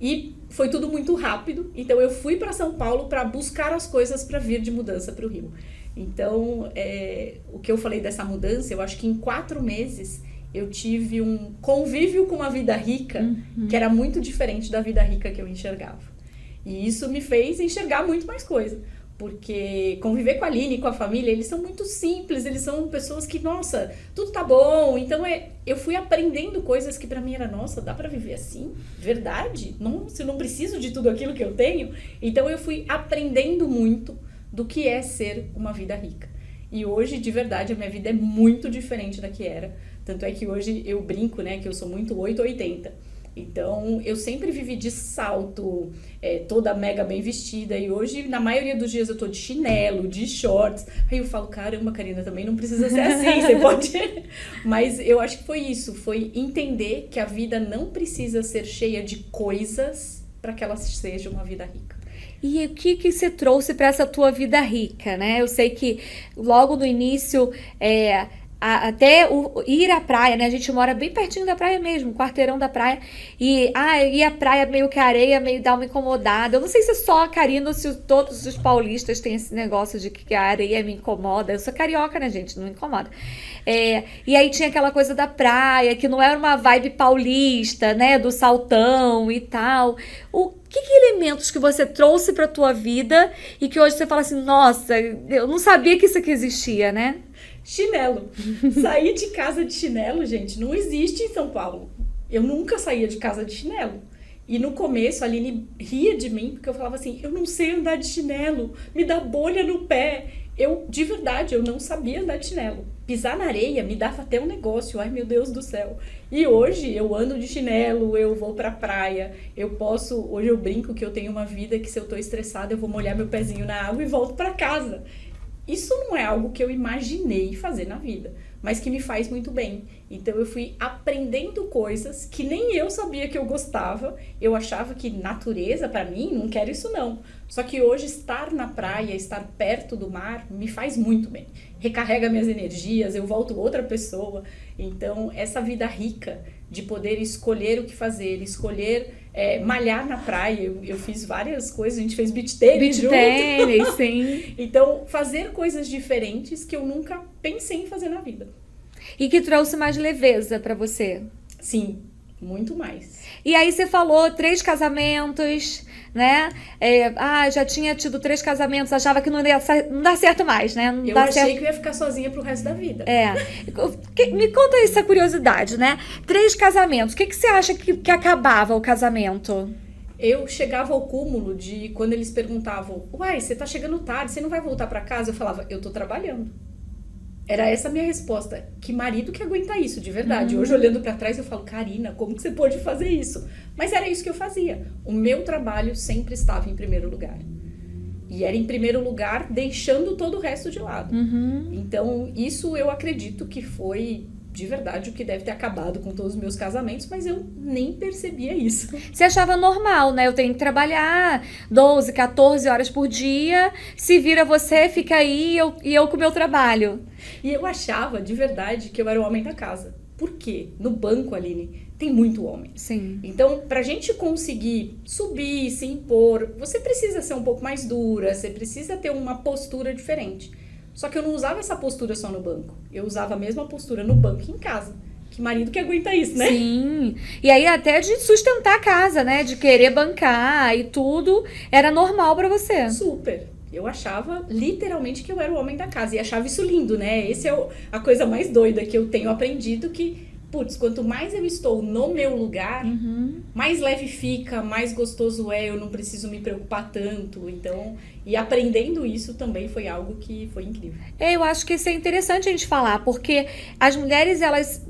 E foi tudo muito rápido, então eu fui para São Paulo para buscar as coisas para vir de mudança para o Rio. Então, o que eu falei dessa mudança, eu acho que em 4 meses eu tive um convívio com uma vida rica, que era muito diferente da vida rica que eu enxergava. E isso me fez enxergar muito mais coisa. Porque conviver com a Aline e com a família, eles são muito simples, eles são pessoas que, nossa, tudo tá bom. Então, eu fui aprendendo coisas que pra mim era, nossa, dá pra viver assim? Verdade? Nossa, eu não preciso de tudo aquilo que eu tenho. Então, eu fui aprendendo muito do que é ser uma vida rica. E hoje, de verdade, a minha vida é muito diferente da que era. Tanto é que hoje eu brinco, né, que eu sou muito 880. Então, eu sempre vivi de salto, toda mega bem vestida, e hoje, na maioria dos dias, eu tô de chinelo, de shorts. Aí eu falo, caramba, Karina, também não precisa ser assim, você pode... Mas eu acho que foi isso, foi entender que a vida não precisa ser cheia de coisas para que ela seja uma vida rica. E o que você trouxe para essa tua vida rica, né? Eu sei que logo no início... até ir à praia, né? A gente mora bem pertinho da praia mesmo, quarteirão da praia. E a praia meio que a areia meio dá uma incomodada. Eu não sei se é só a Karina ou se todos os paulistas têm esse negócio de que a areia me incomoda. Eu sou carioca, né, gente? Não me incomoda. E aí tinha aquela coisa da praia, que não era uma vibe paulista, né? Do saltão e tal. Que elementos que você trouxe pra tua vida e que hoje você fala assim, nossa, eu não sabia que isso aqui existia, né? Chinelo. Sair de casa de chinelo, gente, não existe em São Paulo. Eu nunca saía de casa de chinelo. E no começo, a Aline ria de mim, porque eu falava assim, eu não sei andar de chinelo, me dá bolha no pé. De verdade, eu não sabia andar de chinelo. Pisar na areia me dava até um negócio, ai meu Deus do céu. E hoje eu ando de chinelo, eu vou pra praia, hoje eu brinco que eu tenho uma vida que se eu tô estressada, eu vou molhar meu pezinho na água e volto pra casa. Isso não é algo que eu imaginei fazer na vida, mas que me faz muito bem. Então eu fui aprendendo coisas que nem eu sabia que eu gostava. Eu achava que natureza, pra mim, não quero isso não. Só que hoje estar na praia, estar perto do mar, me faz muito bem. Recarrega minhas energias, eu volto outra pessoa. Então essa vida rica de poder escolher o que fazer, escolher malhar na praia. Eu fiz várias coisas, a gente fez beach tênis junto. Tênis, sim. Então, fazer coisas diferentes que eu nunca pensei em fazer na vida. E que trouxe mais leveza pra você? Sim, muito mais. E aí você falou 3 casamentos, né? Já tinha tido 3 casamentos, achava que não dá certo mais, né? Não Eu dá achei certo. que eu ia ficar sozinha pro resto da vida. Me conta essa curiosidade, né? 3 casamentos, o que você acha que acabava o casamento? Eu chegava ao cúmulo de quando eles perguntavam, uai, você tá chegando tarde, você não vai voltar pra casa? Eu falava, eu tô trabalhando. Era essa a minha resposta. Que marido que aguenta isso, de verdade. Hoje, olhando pra trás, eu falo, Karina, como que você pôde fazer isso? Mas era isso que eu fazia. O meu trabalho sempre estava em primeiro lugar. E era em primeiro lugar, deixando todo o resto de lado. Então, isso eu acredito que foi, de verdade, o que deve ter acabado com todos os meus casamentos, mas eu nem percebia isso. Você achava normal, né? Eu tenho que trabalhar 12, 14 horas por dia, se vira você, fica aí e eu com o meu trabalho. E eu achava, de verdade, que eu era o homem da casa. Por quê? No banco, Aline, tem muito homem. Sim. Então, pra gente conseguir subir, se impor, você precisa ser um pouco mais dura, você precisa ter uma postura diferente. Só que eu não usava essa postura só no banco. Eu usava a mesma postura no banco e em casa. Que marido que aguenta isso, né? Sim. E aí até de sustentar a casa, né? De querer bancar e tudo, era normal pra você. Super. Eu achava literalmente que eu era o homem da casa. E achava isso lindo, né? Essa é a coisa mais doida que eu tenho aprendido, que, putz, quanto mais eu estou no meu lugar, mais leve fica, mais gostoso é, eu não preciso me preocupar tanto. Então, e aprendendo isso também foi algo que foi incrível. Eu acho que isso é interessante a gente falar, porque as mulheres, elas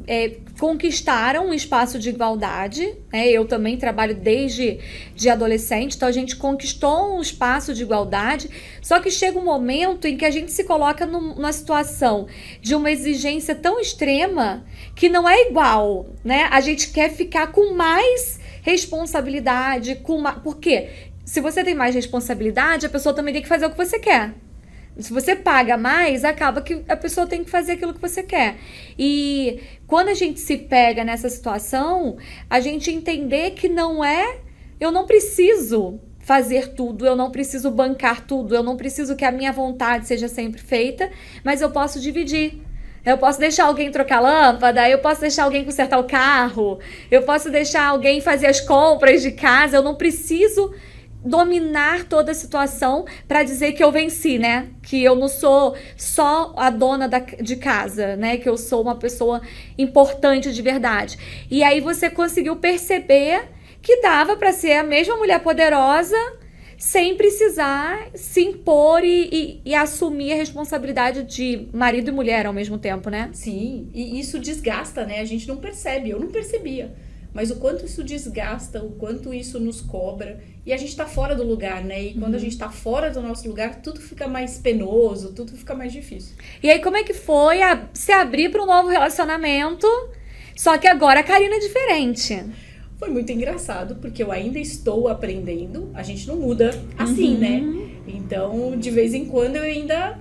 conquistaram um espaço de igualdade, né? Eu também trabalho desde de adolescente, então a gente conquistou um espaço de igualdade, só que chega um momento em que a gente se coloca numa situação de uma exigência tão extrema que não é igual, né? A gente quer ficar com mais responsabilidade, por quê? Se você tem mais responsabilidade, a pessoa também tem que fazer o que você quer. Se você paga mais, acaba que a pessoa tem que fazer aquilo que você quer. E quando a gente se pega nessa situação, a gente entender que eu não preciso fazer tudo, eu não preciso bancar tudo, eu não preciso que a minha vontade seja sempre feita, mas eu posso dividir. Eu posso deixar alguém trocar a lâmpada, eu posso deixar alguém consertar o carro, eu posso deixar alguém fazer as compras de casa, eu não preciso dominar toda a situação para dizer que eu venci, né? Que eu não sou só a dona de casa, né? Que eu sou uma pessoa importante de verdade. E aí você conseguiu perceber que dava para ser a mesma mulher poderosa sem precisar se impor e assumir a responsabilidade de marido e mulher ao mesmo tempo, né? Sim, e isso desgasta, né? A gente não percebe, eu não percebia. Mas o quanto isso desgasta, o quanto isso nos cobra. E a gente tá fora do lugar, né? E quando a gente tá fora do nosso lugar, tudo fica mais penoso, tudo fica mais difícil. E aí, como é que foi se abrir para um novo relacionamento? Só que agora a Karina é diferente. Foi muito engraçado, porque eu ainda estou aprendendo. A gente não muda assim, né? Então, de vez em quando, eu ainda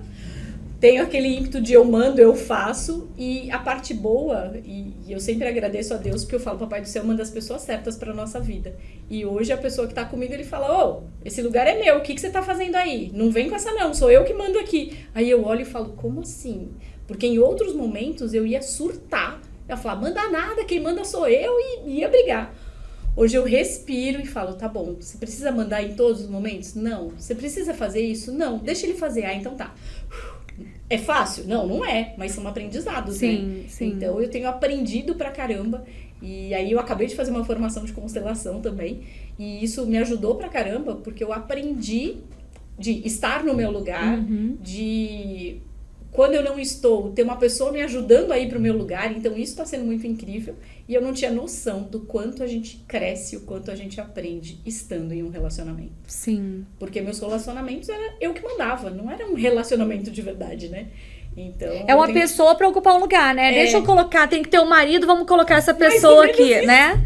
tenho aquele ímpeto de eu mando, eu faço. E a parte boa, e eu sempre agradeço a Deus, porque eu falo, Papai do Céu manda as pessoas certas para nossa vida. E hoje a pessoa que tá comigo, ele fala, ô, esse lugar é meu, o que você tá fazendo aí? Não vem com essa não, sou eu que mando aqui. Aí eu olho e falo, como assim? Porque em outros momentos eu ia surtar. Eu ia falar, manda nada, quem manda sou eu, e ia brigar. Hoje eu respiro e falo, tá bom, você precisa mandar em todos os momentos? Não. Você precisa fazer isso? Não. Deixa ele fazer. Ah, então tá. É fácil? Não, não é. Mas são aprendizados, né? Sim. Então eu tenho aprendido pra caramba. E aí eu acabei de fazer uma formação de constelação também. E isso me ajudou pra caramba, porque eu aprendi de estar no meu lugar, de... Quando eu não estou, ter uma pessoa me ajudando a ir pro meu lugar. Então isso tá sendo muito incrível. E eu não tinha noção do quanto a gente cresce, o quanto a gente aprende estando em um relacionamento. Sim. Porque meus relacionamentos era eu que mandava, não era um relacionamento de verdade, né? Então, é uma pessoa pra ocupar um lugar, né? Deixa eu colocar, tem que ter um marido, vamos colocar essa pessoa aqui, isso, né?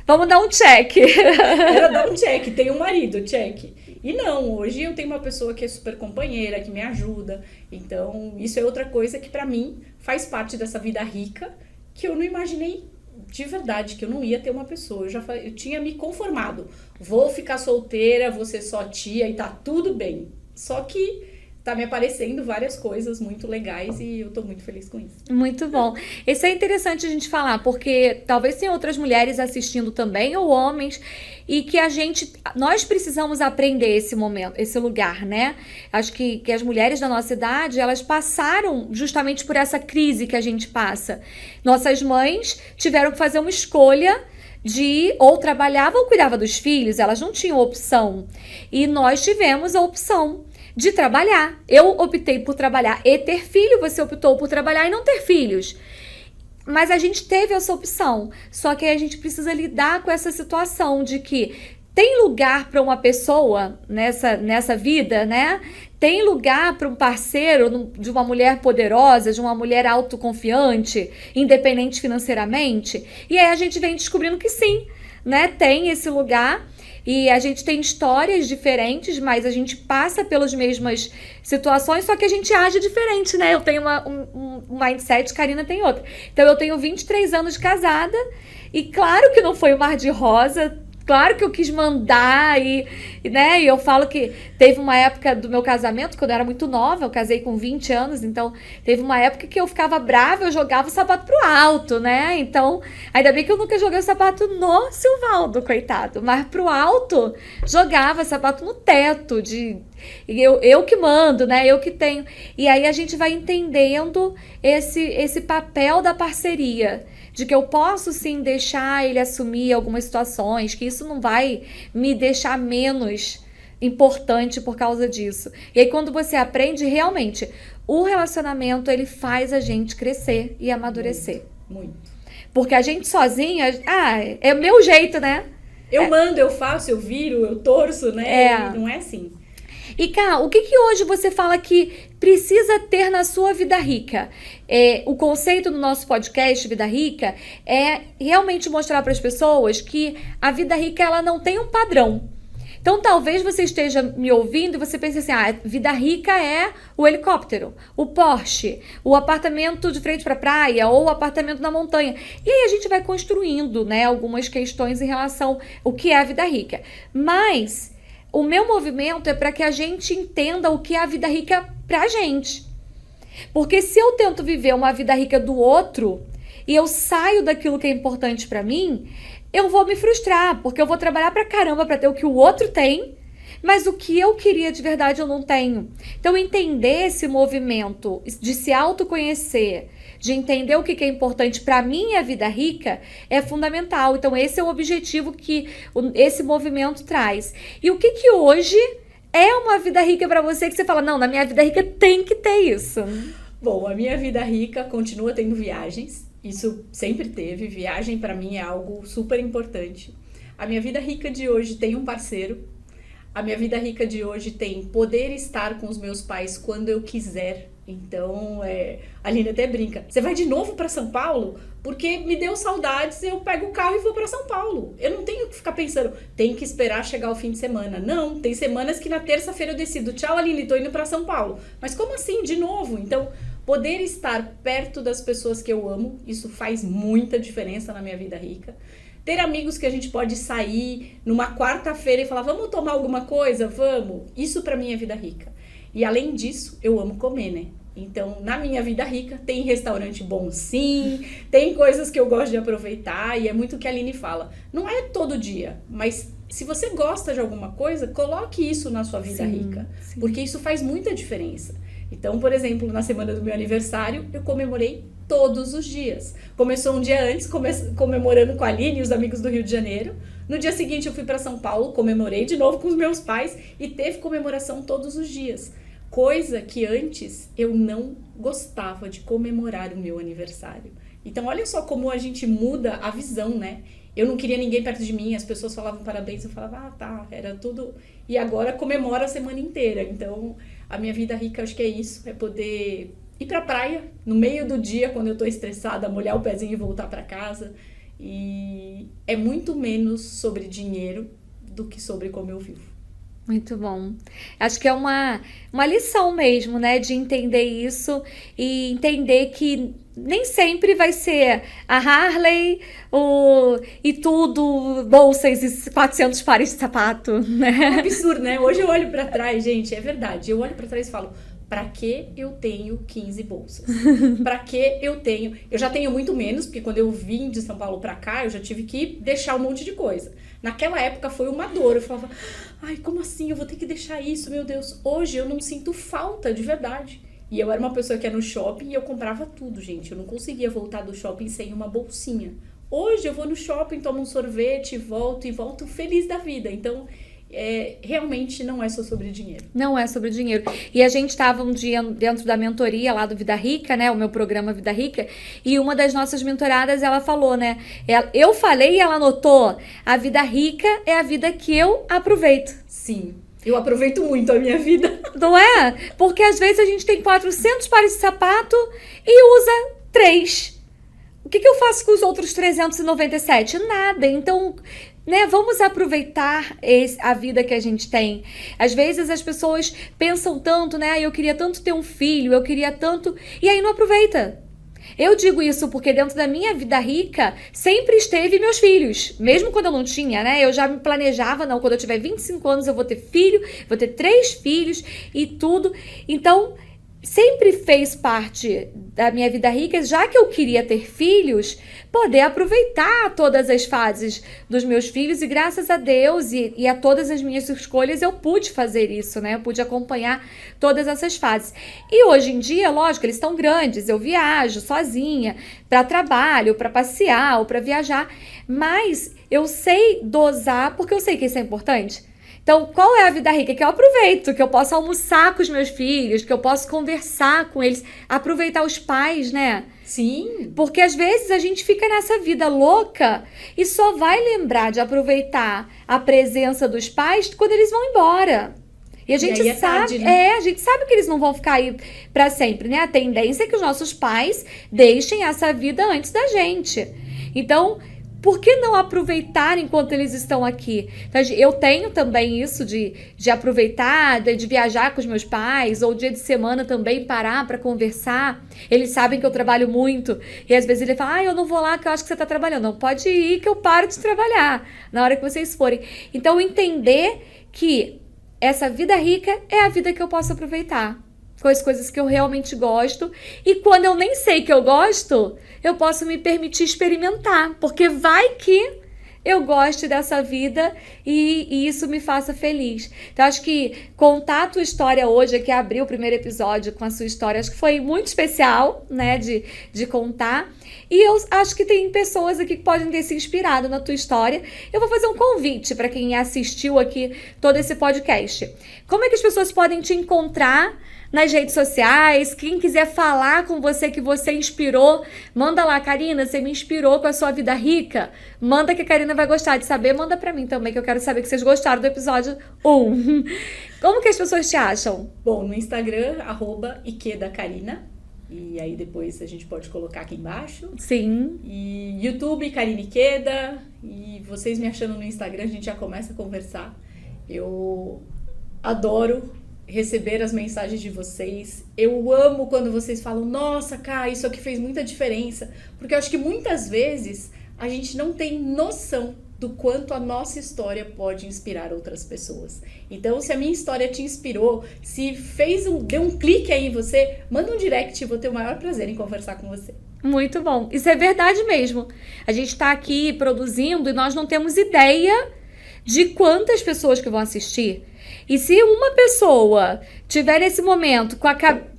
Vamos dar um check. Era dar um check, tem um marido, check. E não, hoje eu tenho uma pessoa que é super companheira, que me ajuda. Então, isso é outra coisa que pra mim faz parte dessa vida rica, que eu não imaginei de verdade, que eu não ia ter uma pessoa. Eu tinha me conformado. Vou ficar solteira, vou ser só tia e tá tudo bem. Só que tá me aparecendo várias coisas muito legais e eu tô muito feliz com isso. Muito bom. Isso é interessante a gente falar, porque talvez tenha outras mulheres assistindo também, ou homens, e que nós precisamos aprender esse momento, esse lugar, né? Acho que as mulheres da nossa idade, elas passaram justamente por essa crise que a gente passa. Nossas mães tiveram que fazer uma escolha de ou trabalhava ou cuidava dos filhos, elas não tinham opção. E nós tivemos a opção de trabalhar. Eu optei por trabalhar e ter filho, você optou por trabalhar e não ter filhos. Mas a gente teve essa opção. Só que a gente precisa lidar com essa situação de que tem lugar para uma pessoa nessa vida, né? Tem lugar para um parceiro de uma mulher poderosa, de uma mulher autoconfiante, independente financeiramente. E aí a gente vem descobrindo que sim, né? Tem esse lugar. E a gente tem histórias diferentes, mas a gente passa pelas mesmas situações, só que a gente age diferente, né? Eu tenho um mindset, Karina tem outro. Então eu tenho 23 anos de casada e claro que não foi um mar de rosa, claro que eu quis mandar né? E eu falo que teve uma época do meu casamento, quando eu era muito nova, eu casei com 20 anos, então teve uma época que eu ficava brava, eu jogava o sapato pro alto, né? Então, ainda bem que eu nunca joguei o sapato no Silvaldo, coitado, mas pro alto, jogava sapato no teto, eu que mando, né? Eu que tenho. E aí a gente vai entendendo esse papel da parceria, de que eu posso sim deixar ele assumir algumas situações, que isso não vai me deixar menos importante por causa disso. E aí quando você aprende, realmente, o relacionamento ele faz a gente crescer e amadurecer. Muito. Porque a gente sozinha, é o meu jeito, né? Eu mando, eu faço, eu viro, eu torço, né? Não é assim. E, Cá, o que hoje você fala que precisa ter na sua vida rica? O conceito do nosso podcast Vida Rica é realmente mostrar para as pessoas que a vida rica ela não tem um padrão. Então, talvez você esteja me ouvindo e você pense assim, vida rica é o helicóptero, o Porsche, o apartamento de frente para a praia ou o apartamento na montanha. E aí a gente vai construindo, né, algumas questões em relação ao que é a vida rica. Mas o meu movimento é para que a gente entenda o que é a vida rica pra gente. Porque se eu tento viver uma vida rica do outro e eu saio daquilo que é importante pra mim, eu vou me frustrar, porque eu vou trabalhar pra caramba pra ter o que o outro tem, mas o que eu queria de verdade eu não tenho. Então entender esse movimento de se autoconhecer, de entender o que é importante para mim e a vida rica é fundamental. Então esse é o objetivo que esse movimento traz. E o que hoje é uma vida rica para você que você fala, não, na minha vida rica tem que ter isso? Bom, a minha vida rica continua tendo viagens. Isso sempre teve. Viagem para mim é algo super importante. A minha vida rica de hoje tem um parceiro. A minha vida rica de hoje tem poder estar com os meus pais quando eu quiser. Então, a Aline até brinca. Você vai de novo para São Paulo? Porque me deu saudades, eu pego o carro e vou para São Paulo. Eu não tenho que ficar pensando, tem que esperar chegar o fim de semana. Não, tem semanas que na terça-feira eu decido, tchau Aline, tô indo para São Paulo. Mas como assim, de novo? Então, poder estar perto das pessoas que eu amo, isso faz muita diferença na minha vida rica. Ter amigos que a gente pode sair numa quarta-feira e falar, vamos tomar alguma coisa? Vamos. Isso pra mim é vida rica. E além disso, eu amo comer, né? Então, na minha vida rica, tem restaurante bom sim, tem coisas que eu gosto de aproveitar e é muito o que a Aline fala. Não é todo dia, mas se você gosta de alguma coisa, coloque isso na sua vida rica, porque isso faz muita diferença. Então, por exemplo, na semana do meu aniversário, eu comemorei todos os dias. Começou um dia antes, comemorando com a Aline e os amigos do Rio de Janeiro. No dia seguinte, eu fui para São Paulo, comemorei de novo com os meus pais e teve comemoração todos os dias. Coisa que antes eu não gostava de comemorar o meu aniversário. Então, olha só como a gente muda a visão, né? Eu não queria ninguém perto de mim, as pessoas falavam parabéns, eu falava, tá, era tudo... E agora comemora a semana inteira. Então, a minha vida rica, acho que é isso, é poder ir pra praia no meio do dia, quando eu tô estressada, molhar o pezinho e voltar pra casa. E é muito menos sobre dinheiro do que sobre como eu vivo. Muito bom. Acho que é uma lição mesmo, né? De entender isso e entender que nem sempre vai ser a Harley e tudo, bolsas e 400 pares de sapato, né? É um absurdo, né? Hoje eu olho pra trás, gente, é verdade. Eu olho pra trás e falo, Pra que eu tenho 15 bolsas? Pra que eu tenho... Eu já tenho muito menos, porque quando eu vim de São Paulo pra cá, eu já tive que deixar um monte de coisa. Naquela época foi uma dor. Eu falava, ai, como assim? Eu vou ter que deixar isso, meu Deus. Hoje eu não sinto falta, de verdade. E eu era uma pessoa que ia no shopping e eu comprava tudo, gente. Eu não conseguia voltar do shopping sem uma bolsinha. Hoje eu vou no shopping, tomo um sorvete, e volto feliz da vida. Então... realmente não é só sobre dinheiro. Não é sobre dinheiro. E a gente estava um dia dentro da mentoria lá do Vida Rica, né? O meu programa Vida Rica. E uma das nossas mentoradas, ela falou, né? Eu falei e ela anotou. A vida rica é a vida que eu aproveito. Sim. Eu aproveito muito a minha vida. Não é? Porque às vezes a gente tem 400 pares de sapato e usa 3. O que eu faço com os outros 397? Nada. Então... né, vamos aproveitar a vida que a gente tem. Às vezes as pessoas pensam tanto, né? Eu queria tanto ter um filho, eu queria tanto... E aí não aproveita. Eu digo isso porque dentro da minha vida rica sempre esteve meus filhos. Mesmo quando eu não tinha, né? Eu já me planejava, não, quando eu tiver 25 anos eu vou ter filho, vou ter 3 filhos e tudo. Então... sempre fez parte da minha vida rica, já que eu queria ter filhos, poder aproveitar todas as fases dos meus filhos e graças a Deus e a todas as minhas escolhas eu pude fazer isso, né? Eu pude acompanhar todas essas fases. E hoje em dia, lógico, eles estão grandes, eu viajo sozinha para trabalho, para passear ou para viajar, mas eu sei dosar porque eu sei que isso é importante. Então, qual é a vida rica? Que eu aproveito, que eu posso almoçar com os meus filhos, que eu posso conversar com eles, aproveitar os pais, né? Sim. Porque às vezes a gente fica nessa vida louca e só vai lembrar de aproveitar a presença dos pais quando eles vão embora. E a gente sabe, tarde, né? a gente sabe que eles não vão ficar aí para sempre, né? A tendência é que os nossos pais deixem essa vida antes da gente. Então, por que não aproveitar enquanto eles estão aqui? Então, eu tenho também isso de aproveitar, de viajar com os meus pais, ou dia de semana também parar para conversar. Eles sabem que eu trabalho muito, e às vezes ele fala, eu não vou lá que eu acho que você está trabalhando. Não, pode ir que eu paro de trabalhar na hora que vocês forem. Então, entender que essa vida rica é a vida que eu posso aproveitar. Com as coisas que eu realmente gosto. E quando eu nem sei que eu gosto, eu posso me permitir experimentar. Porque vai que eu goste dessa vida e isso me faça feliz. Então, acho que contar a tua história hoje, aqui abrir o primeiro episódio com a sua história, acho que foi muito especial, né, de contar. E eu acho que tem pessoas aqui que podem ter se inspirado na tua história. Eu vou fazer um convite para quem assistiu aqui todo esse podcast. Como é que as pessoas podem te encontrar nas redes sociais? Quem quiser falar com você que você inspirou, manda lá, Karina, você me inspirou com a sua vida rica. Manda que a Karina vai gostar de saber. Manda pra mim também, que eu quero saber que vocês gostaram do episódio 1. Como que as pessoas te acham? Bom, no Instagram, @iquedakarina. E aí depois a gente pode colocar aqui embaixo. Sim. E YouTube, Karina Iqueda. E vocês me achando no Instagram, a gente já começa a conversar. Eu adoro receber as mensagens de vocês. Eu amo quando vocês falam, nossa, Cá, isso aqui fez muita diferença. Porque eu acho que muitas vezes a gente não tem noção do quanto a nossa história pode inspirar outras pessoas. Então, se a minha história te inspirou, se deu um clique aí em você, manda um direct, eu vou ter o maior prazer em conversar com você. Muito bom. Isso é verdade mesmo. A gente está aqui produzindo e nós não temos ideia de quantas pessoas que vão assistir. E se uma pessoa tiver nesse momento com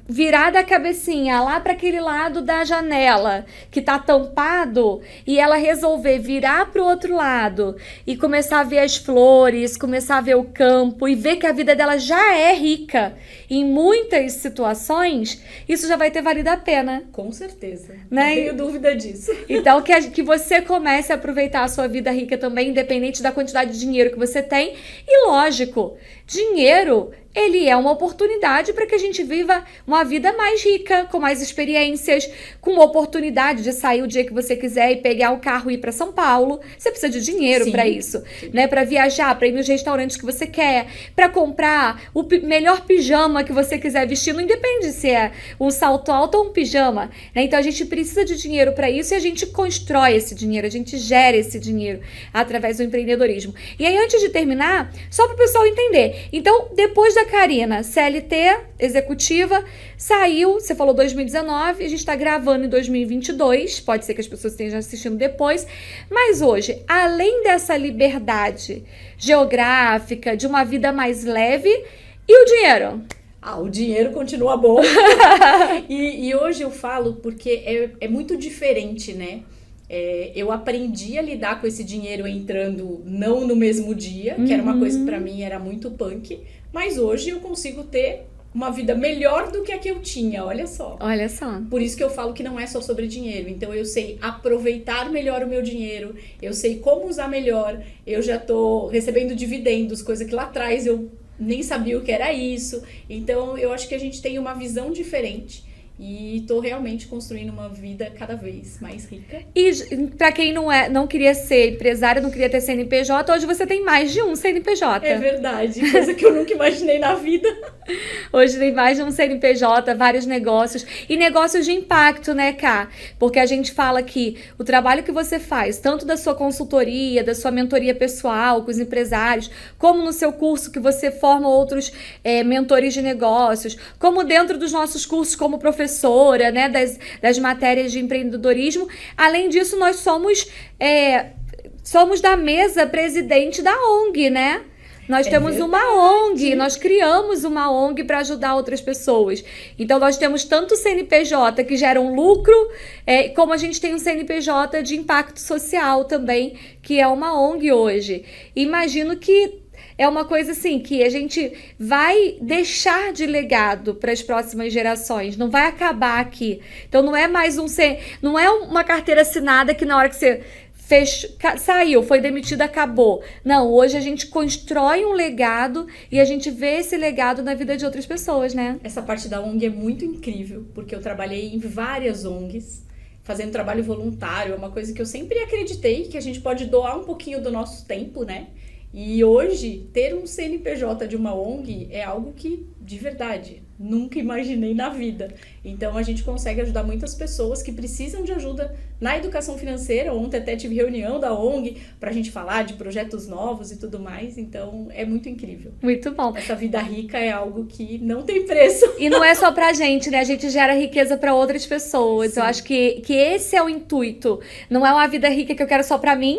virada a cabecinha lá para aquele lado da janela que tá tampado e ela resolver virar para o outro lado e começar a ver as flores, começar a ver o campo e ver que a vida dela já é rica em muitas situações, isso já vai ter valido a pena. Com certeza. Né? Não tenho dúvida disso. Então, que você comece a aproveitar a sua vida rica também, independente da quantidade de dinheiro que você tem. E lógico, dinheiro, ele é uma oportunidade para que a gente viva uma vida mais rica, com mais experiências, com uma oportunidade de sair o dia que você quiser e pegar o carro e ir para São Paulo. Você precisa de dinheiro para isso, né? Para viajar, para ir nos restaurantes que você quer, para comprar o melhor pijama que você quiser vestir, não independe se é um salto alto ou um pijama, né? Então a gente precisa de dinheiro para isso e a gente constrói esse dinheiro, a gente gera esse dinheiro através do empreendedorismo. E aí, antes de terminar, só para o pessoal entender, então depois da Karina, CLT, executiva, saiu, você falou 2019, a gente está gravando em 2022, pode ser que as pessoas estejam assistindo depois, mas hoje, além dessa liberdade geográfica, de uma vida mais leve, e o dinheiro? O dinheiro continua bom. e hoje eu falo porque é muito diferente, né? Eu aprendi a lidar com esse dinheiro entrando não no mesmo dia, que era uma coisa que pra mim era muito punk, mas hoje eu consigo ter uma vida melhor do que a que eu tinha, olha só. Olha só. Por isso que eu falo que não é só sobre dinheiro. Então eu sei aproveitar melhor o meu dinheiro, eu sei como usar melhor, eu já tô recebendo dividendos, coisa que lá atrás eu nem sabia o que era isso. Então eu acho que a gente tem uma visão diferente. E tô realmente construindo uma vida cada vez mais rica. E pra quem não queria ser empresário, não queria ter CNPJ, hoje você tem mais de um CNPJ. É verdade, coisa que eu nunca imaginei na vida. Hoje tem mais de um CNPJ, vários negócios. E negócios de impacto, né, Ká? Porque a gente fala que o trabalho que você faz, tanto da sua consultoria, da sua mentoria pessoal com os empresários, como no seu curso que você forma outros mentores de negócios, como dentro dos nossos cursos como professora, né, das matérias de empreendedorismo. Além disso, nós somos da mesa presidente da ONG, né? Nós temos verdade. uma ONG, nós criamos uma ONG para ajudar outras pessoas. Então, nós temos tanto o CNPJ que gera um lucro, como a gente tem um CNPJ de impacto social também, que é uma ONG hoje. Imagino que é uma coisa assim, que a gente vai deixar de legado para as próximas gerações, não vai acabar aqui. Então não é mais não é uma carteira assinada que na hora que você saiu, foi demitido, acabou. Não, hoje a gente constrói um legado e a gente vê esse legado na vida de outras pessoas, né? Essa parte da ONG é muito incrível, porque eu trabalhei em várias ONGs, fazendo trabalho voluntário, é uma coisa que eu sempre acreditei, que a gente pode doar um pouquinho do nosso tempo, né? E hoje, ter um CNPJ de uma ONG é algo que, de verdade, nunca imaginei na vida. Então, a gente consegue ajudar muitas pessoas que precisam de ajuda na educação financeira. Ontem até tive reunião da ONG pra gente falar de projetos novos e tudo mais. Então, é muito incrível. Muito bom. Essa vida rica é algo que não tem preço. E não é só pra gente, né? A gente gera riqueza pra outras pessoas. Sim. Eu acho que esse é o intuito. Não é uma vida rica que eu quero só pra mim.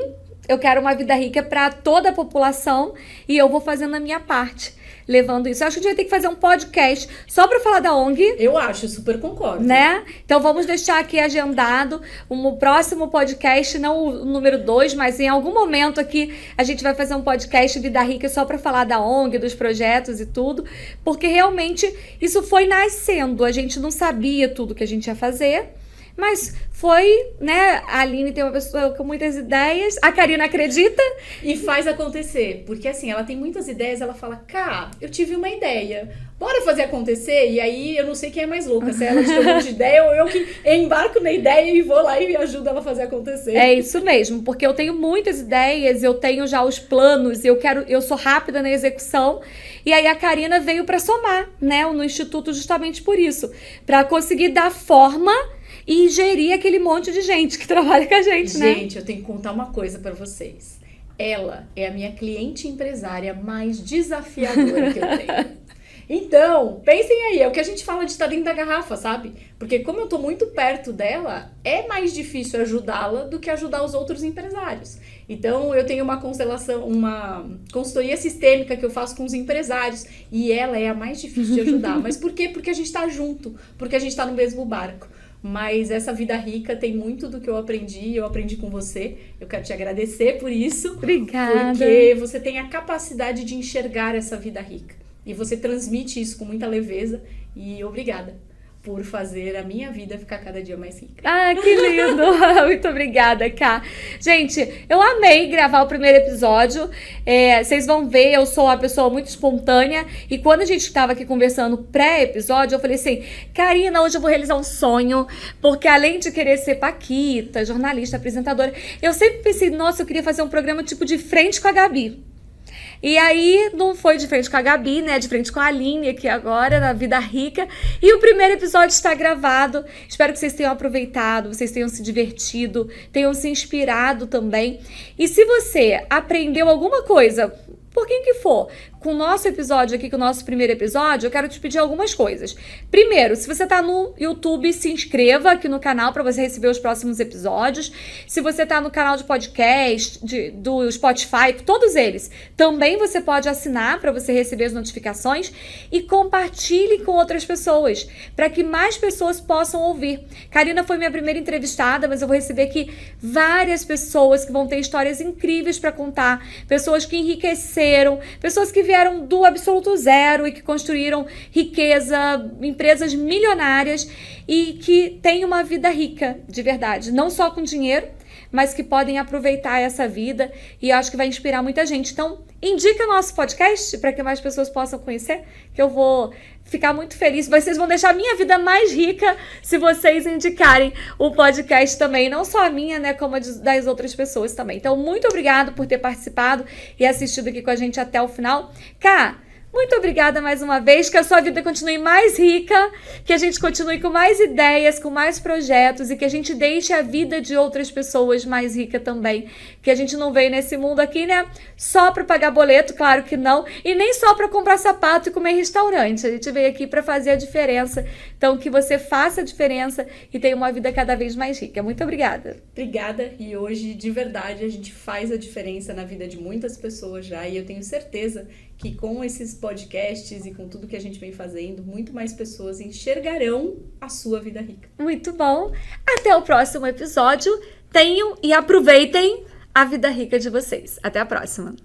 Eu quero uma vida rica para toda a população e eu vou fazendo a minha parte, levando isso. Eu acho que a gente vai ter que fazer um podcast só para falar da ONG. Eu acho, super concordo. Né? Então vamos deixar aqui agendado um próximo podcast, não o número 2, mas em algum momento aqui a gente vai fazer um podcast Vida Rica só para falar da ONG, dos projetos e tudo, porque realmente isso foi nascendo. A gente não sabia tudo que a gente ia fazer. Mas foi, né? A Aline tem uma pessoa com muitas ideias. A Karina acredita. E faz acontecer. Porque assim, ela tem muitas ideias. Ela fala, Cá, eu tive uma ideia. Bora fazer acontecer? E aí, eu não sei quem é mais louca. Se ela tem um monte de ideia ou eu que embarco na ideia e vou lá e ajudo ela a fazer acontecer. É isso mesmo. Porque eu tenho muitas ideias. Eu tenho já os planos. Eu sou rápida na execução. E aí, a Karina veio para somar, né? No Instituto justamente por isso. Para conseguir dar forma e gerir aquele monte de gente que trabalha com a gente, né? Gente, eu tenho que contar uma coisa pra vocês. Ela é a minha cliente empresária mais desafiadora que eu tenho. Então, pensem aí, é o que a gente fala de estar dentro da garrafa, sabe? Porque como eu tô muito perto dela, é mais difícil ajudá-la do que ajudar os outros empresários. Então, eu tenho uma consultoria sistêmica que eu faço com os empresários e ela é a mais difícil de ajudar. Mas por quê? Porque a gente tá junto, porque a gente tá no mesmo barco. Mas essa vida rica tem muito do que eu aprendi com você. Eu quero te agradecer por isso. Obrigada. Porque você tem a capacidade de enxergar essa vida rica. E você transmite isso com muita leveza. E obrigada por fazer a minha vida ficar cada dia mais rica. Ah, que lindo! Muito obrigada, Ká. Gente, eu amei gravar o primeiro episódio. Vocês vão ver, eu sou uma pessoa muito espontânea. E quando a gente estava aqui conversando pré-episódio, eu falei assim, Karina, hoje eu vou realizar um sonho. Porque além de querer ser paquita, jornalista, apresentadora, eu sempre pensei, nossa, eu queria fazer um programa tipo de frente com a Gabi. E aí, não foi de frente com a Gabi, né? De frente com a Aline aqui agora, na Vida Rica. E o primeiro episódio está gravado. Espero que vocês tenham aproveitado, vocês tenham se divertido, tenham se inspirado também. E se você aprendeu alguma coisa, por quem que for, com o nosso episódio aqui, com o nosso primeiro episódio, eu quero te pedir algumas coisas. Primeiro, se você tá no YouTube, se inscreva aqui no canal para você receber os próximos episódios. Se você tá no canal de podcast, do Spotify, todos eles, também você pode assinar para você receber as notificações e compartilhe com outras pessoas, para que mais pessoas possam ouvir. Karina foi minha primeira entrevistada, mas eu vou receber aqui várias pessoas que vão ter histórias incríveis para contar, pessoas que enriqueceram, pessoas que vieram do absoluto zero e que construíram riqueza, empresas milionárias e que têm uma vida rica, de verdade. Não só com dinheiro, mas que podem aproveitar essa vida e acho que vai inspirar muita gente. Então, indica nosso podcast para que mais pessoas possam conhecer, que eu vou ficar muito feliz. Vocês vão deixar a minha vida mais rica se vocês indicarem o podcast também, não só a minha, né, como a das outras pessoas também. Então, muito obrigado por ter participado e assistido aqui com a gente até o final. Cá, muito obrigada mais uma vez, que a sua vida continue mais rica, que a gente continue com mais ideias, com mais projetos e que a gente deixe a vida de outras pessoas mais rica também. Que a gente não veio nesse mundo aqui, né, só para pagar boleto, claro que não, e nem só para comprar sapato e comer em restaurante. A gente veio aqui para fazer a diferença. Então, que você faça a diferença e tenha uma vida cada vez mais rica. Muito obrigada. Obrigada. E hoje, de verdade, a gente faz a diferença na vida de muitas pessoas já. E eu tenho certeza que com esses podcasts e com tudo que a gente vem fazendo, muito mais pessoas enxergarão a sua vida rica. Muito bom. Até o próximo episódio. Tenham e aproveitem a vida rica de vocês. Até a próxima.